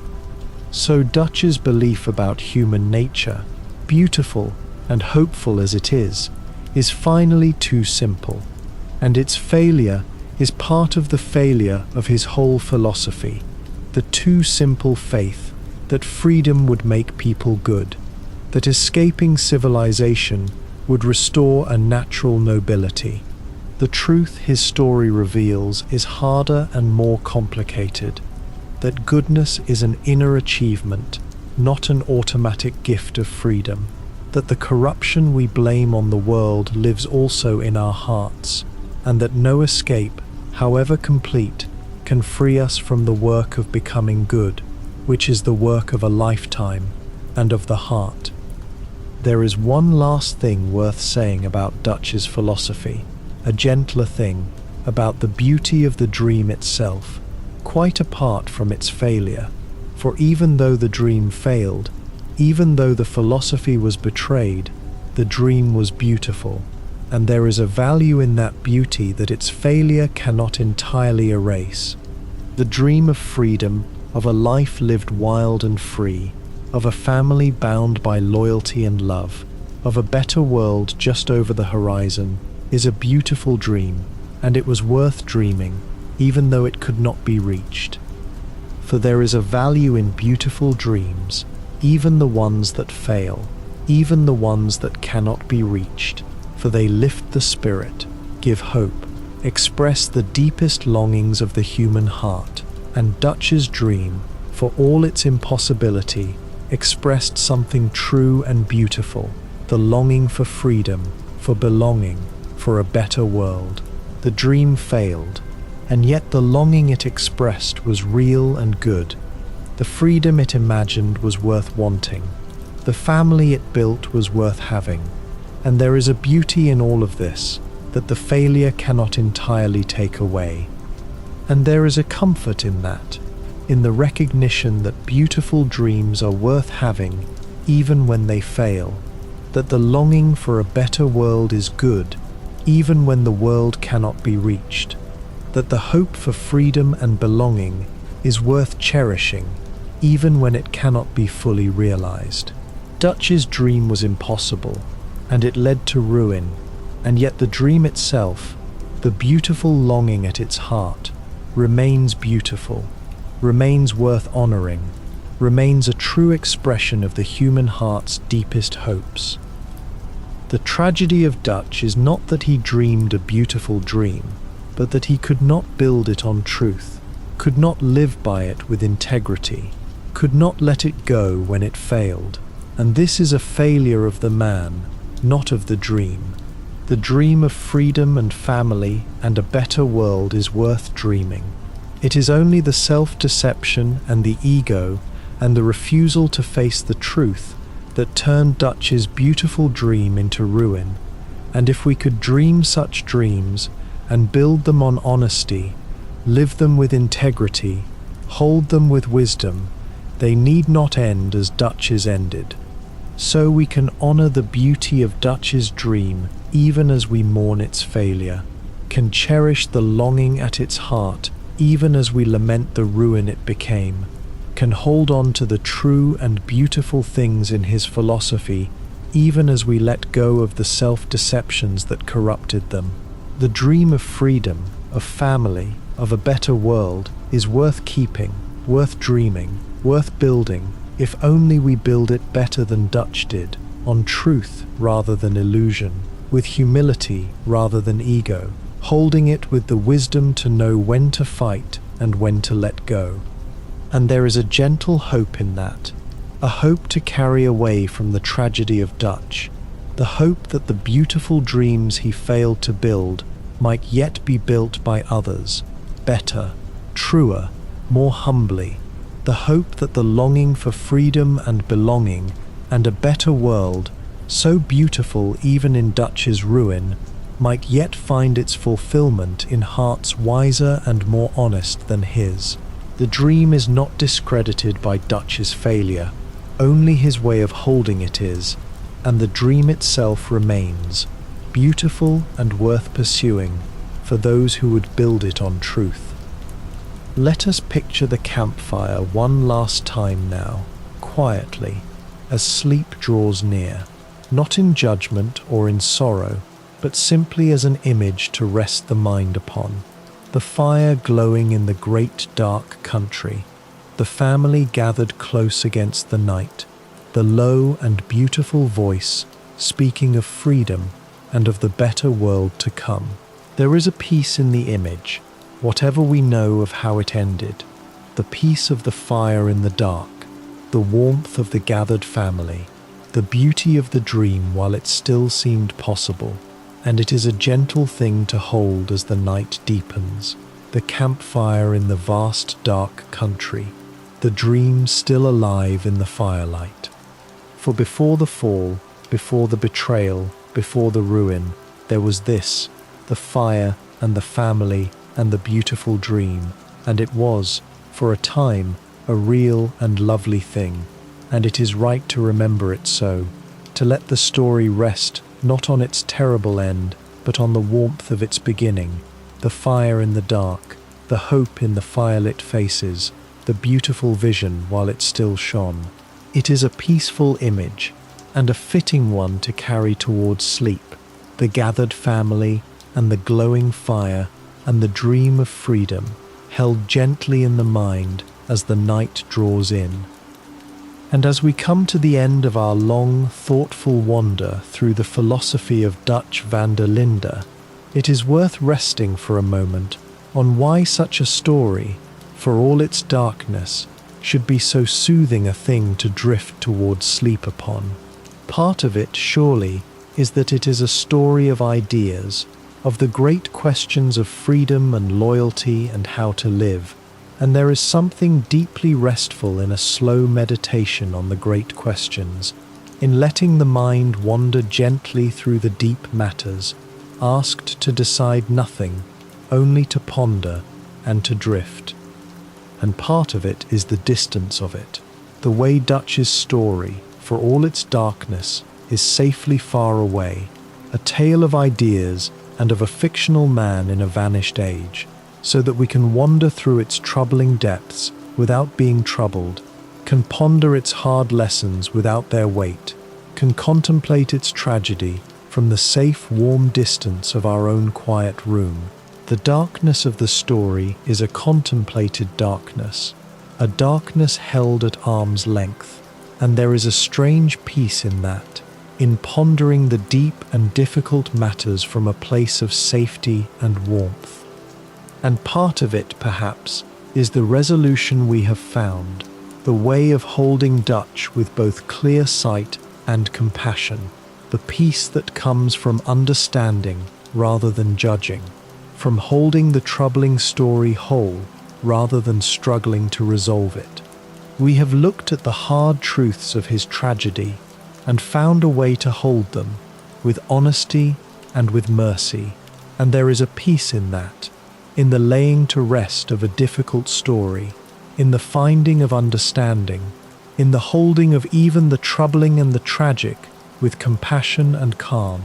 So Dutch's belief about human nature, beautiful and hopeful as it is finally too simple, and its failure is part of the failure of his whole philosophy, the too simple faith that freedom would make people good, that escaping civilization would restore a natural nobility. The truth his story reveals is harder and more complicated, that goodness is an inner achievement, not an automatic gift of freedom, that the corruption we blame on the world lives also in our hearts, and that no escape, however complete, can free us from the work of becoming good, which is the work of a lifetime and of the heart. There is one last thing worth saying about Dutch's philosophy, a gentler thing, about the beauty of the dream itself, quite apart from its failure. For even though the dream failed, even though the philosophy was betrayed, the dream was beautiful, and there is a value in that beauty that its failure cannot entirely erase. The dream of freedom, of a life lived wild and free, of a family bound by loyalty and love, of a better world just over the horizon, is a beautiful dream, and it was worth dreaming, even though it could not be reached. For there is a value in beautiful dreams, even the ones that fail, even the ones that cannot be reached, for they lift the spirit, give hope, express the deepest longings of the human heart. And Dutch's dream, for all its impossibility, expressed something true and beautiful, the longing for freedom, for belonging, for a better world. The dream failed, and yet the longing it expressed was real and good. The freedom it imagined was worth wanting. The family it built was worth having. And there is a beauty in all of this that the failure cannot entirely take away. And there is a comfort in that, in the recognition that beautiful dreams are worth having even when they fail, that the longing for a better world is good even when the world cannot be reached, that the hope for freedom and belonging is worth cherishing even when it cannot be fully realized. Dutch's dream was impossible, and it led to ruin, and yet the dream itself, the beautiful longing at its heart, remains beautiful, remains worth honoring, remains a true expression of the human heart's deepest hopes. The tragedy of Dutch is not that he dreamed a beautiful dream, but that he could not build it on truth, could not live by it with integrity, could not let it go when it failed. And this is a failure of the man, not of the dream. The dream of freedom and family and a better world is worth dreaming. It is only the self-deception and the ego and the refusal to face the truth that turned Dutch's beautiful dream into ruin. And if we could dream such dreams and build them on honesty, live them with integrity, hold them with wisdom, they need not end as Dutch's ended. So we can honor the beauty of Dutch's dream even as we mourn its failure, can cherish the longing at its heart even as we lament the ruin it became, can hold on to the true and beautiful things in his philosophy even as we let go of the self-deceptions that corrupted them. The dream of freedom, of family, of a better world is worth keeping, worth dreaming, worth building, if only we build it better than Dutch did, on truth rather than illusion, with humility rather than ego, holding it with the wisdom to know when to fight and when to let go. And there is a gentle hope in that, a hope to carry away from the tragedy of Dutch, the hope that the beautiful dreams he failed to build might yet be built by others, better, truer, more humbly. The hope that the longing for freedom and belonging and a better world, so beautiful even in Dutch's ruin, might yet find its fulfillment in hearts wiser and more honest than his. The dream is not discredited by Dutch's failure, only his way of holding it is, and the dream itself remains, beautiful and worth pursuing for those who would build it on truth. Let us picture the campfire one last time now, quietly, as sleep draws near, not in judgment or in sorrow, but simply as an image to rest the mind upon. The fire glowing in the great dark country, the family gathered close against the night, the low and beautiful voice speaking of freedom and of the better world to come. There is a peace in the image, whatever we know of how it ended, the peace of the fire in the dark, the warmth of the gathered family, the beauty of the dream while it still seemed possible. And it is a gentle thing to hold as the night deepens, the campfire in the vast dark country, the dream still alive in the firelight. For before the fall, before the betrayal, before the ruin, there was this, the fire and the family and the beautiful dream, and it was, for a time, a real and lovely thing, and it is right to remember it so, to let the story rest not on its terrible end, but on the warmth of its beginning, the fire in the dark, the hope in the firelit faces, the beautiful vision while it still shone. It is a peaceful image, and a fitting one to carry towards sleep, the gathered family, and the glowing fire, and the dream of freedom, held gently in the mind as the night draws in. And as we come to the end of our long, thoughtful wander through the philosophy of Dutch van der Linde, it is worth resting for a moment on why such a story, for all its darkness, should be so soothing a thing to drift towards sleep upon. Part of it, surely, is that it is a story of ideas, of the great questions of freedom and loyalty and how to live, and there is something deeply restful in a slow meditation on the great questions, in letting the mind wander gently through the deep matters, asked to decide nothing, only to ponder and to drift. And part of it is the distance of it, the way Dutch's story, for all its darkness, is safely far away, a tale of ideas and of a fictional man in a vanished age, so that we can wander through its troubling depths without being troubled, can ponder its hard lessons without their weight, can contemplate its tragedy from the safe, warm distance of our own quiet room. The darkness of the story is a contemplated darkness, a darkness held at arm's length, and there is a strange peace in that, in pondering the deep and difficult matters from a place of safety and warmth. And part of it, perhaps, is the resolution we have found, the way of holding Dutch with both clear sight and compassion, the peace that comes from understanding rather than judging, from holding the troubling story whole rather than struggling to resolve it. We have looked at the hard truths of his tragedy and found a way to hold them with honesty and with mercy, and there is a peace in that, in the laying to rest of a difficult story, in the finding of understanding, in the holding of even the troubling and the tragic with compassion and calm.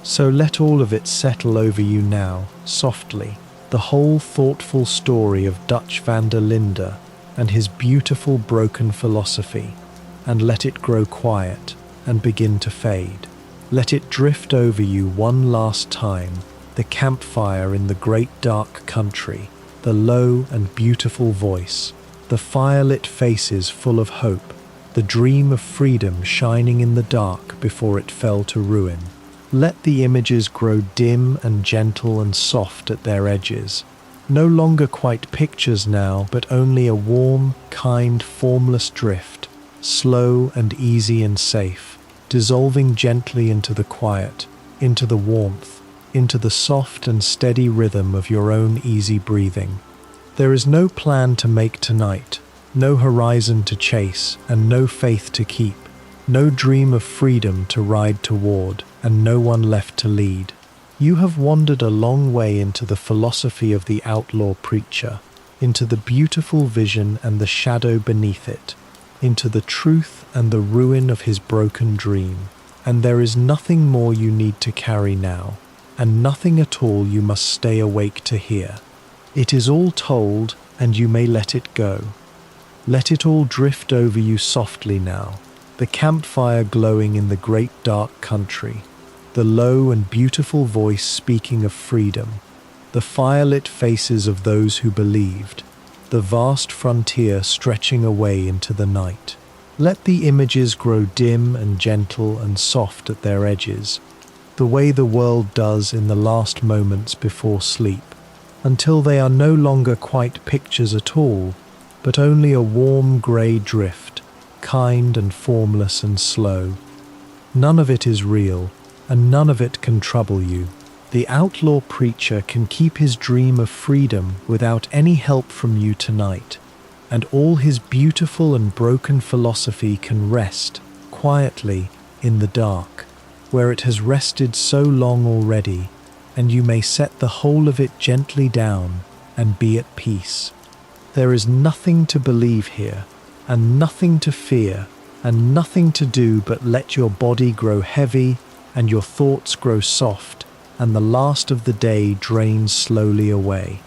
So let all of it settle over you now, softly, the whole thoughtful story of Dutch van der Linde and his beautiful broken philosophy, and let it grow quiet and begin to fade. Let it drift over you one last time, the campfire in the great dark country, the low and beautiful voice, the firelit faces full of hope, the dream of freedom shining in the dark before it fell to ruin. Let the images grow dim and gentle and soft at their edges, no longer quite pictures now, but only a warm, kind, formless drift, slow and easy and safe, dissolving gently into the quiet, into the warmth, into the soft and steady rhythm of your own easy breathing. There is no plan to make tonight, no horizon to chase, and no faith to keep, no dream of freedom to ride toward, and no one left to lead. You have wandered a long way into the philosophy of the outlaw preacher, into the beautiful vision and the shadow beneath it, into the truth and the ruin of his broken dream. And there is nothing more you need to carry now, and nothing at all you must stay awake to hear. It is all told, and you may let it go. Let it all drift over you softly now, the campfire glowing in the great dark country, the low and beautiful voice speaking of freedom, the firelit faces of those who believed, the vast frontier stretching away into the night. Let the images grow dim and gentle and soft at their edges, the way the world does in the last moments before sleep, until they are no longer quite pictures at all, but only a warm grey drift, kind and formless and slow. None of it is real, and none of it can trouble you. The outlaw preacher can keep his dream of freedom without any help from you tonight, and all his beautiful and broken philosophy can rest, quietly, in the dark, where it has rested so long already, and you may set the whole of it gently down and be at peace. There is nothing to believe here, and nothing to fear, and nothing to do but let your body grow heavy and your thoughts grow soft, and the last of the day drains slowly away.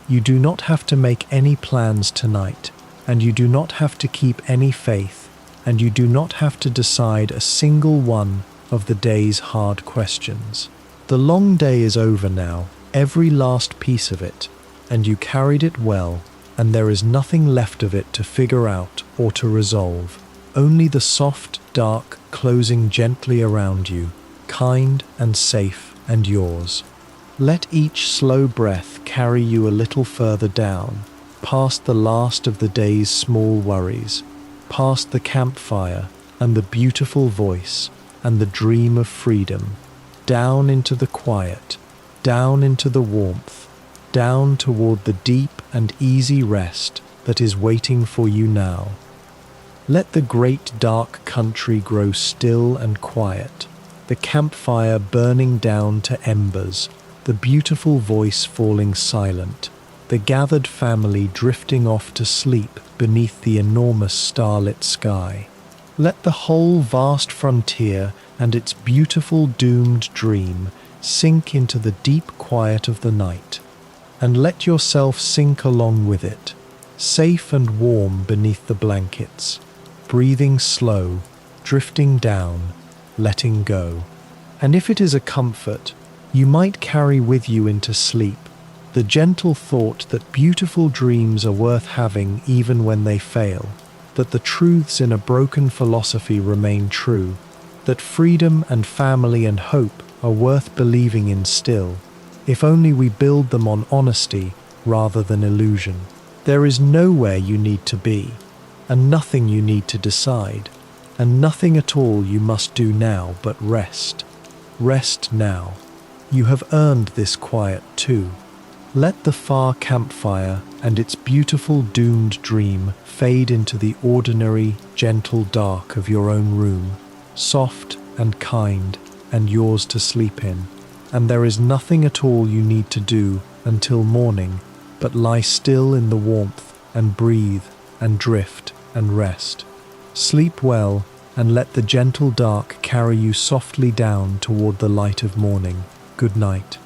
You do not have to make any plans tonight, and you do not have to keep any faith, and you do not have to decide a single one of the day's hard questions. The long day is over now, every last piece of it, and you carried it well, and there is nothing left of it to figure out or to resolve, only the soft, dark closing gently around you, kind and safe and yours. Let each slow breath carry you a little further down, past the last of the day's small worries, past the campfire and the beautiful voice and the dream of freedom, down into the quiet, down into the warmth, down toward the deep and easy rest that is waiting for you now. Let the great dark country grow still and quiet, the campfire burning down to embers, the beautiful voice falling silent, the gathered family drifting off to sleep beneath the enormous starlit sky. Let the whole vast frontier and its beautiful doomed dream sink into the deep quiet of the night, and let yourself sink along with it, safe and warm beneath the blankets, breathing slow, drifting down, letting go. And if it is a comfort, you might carry with you into sleep the gentle thought that beautiful dreams are worth having even when they fail, that the truths in a broken philosophy remain true, that freedom and family and hope are worth believing in still, if only we build them on honesty rather than illusion. There is nowhere you need to be, and nothing you need to decide, and nothing at all you must do now but rest. Rest now. You have earned this quiet too. Let the far campfire and its beautiful doomed dream fade into the ordinary, gentle dark of your own room, soft and kind and yours to sleep in. And there is nothing at all you need to do until morning but lie still in the warmth and breathe and drift and rest. Sleep well and let the gentle dark carry you softly down toward the light of morning. Good night.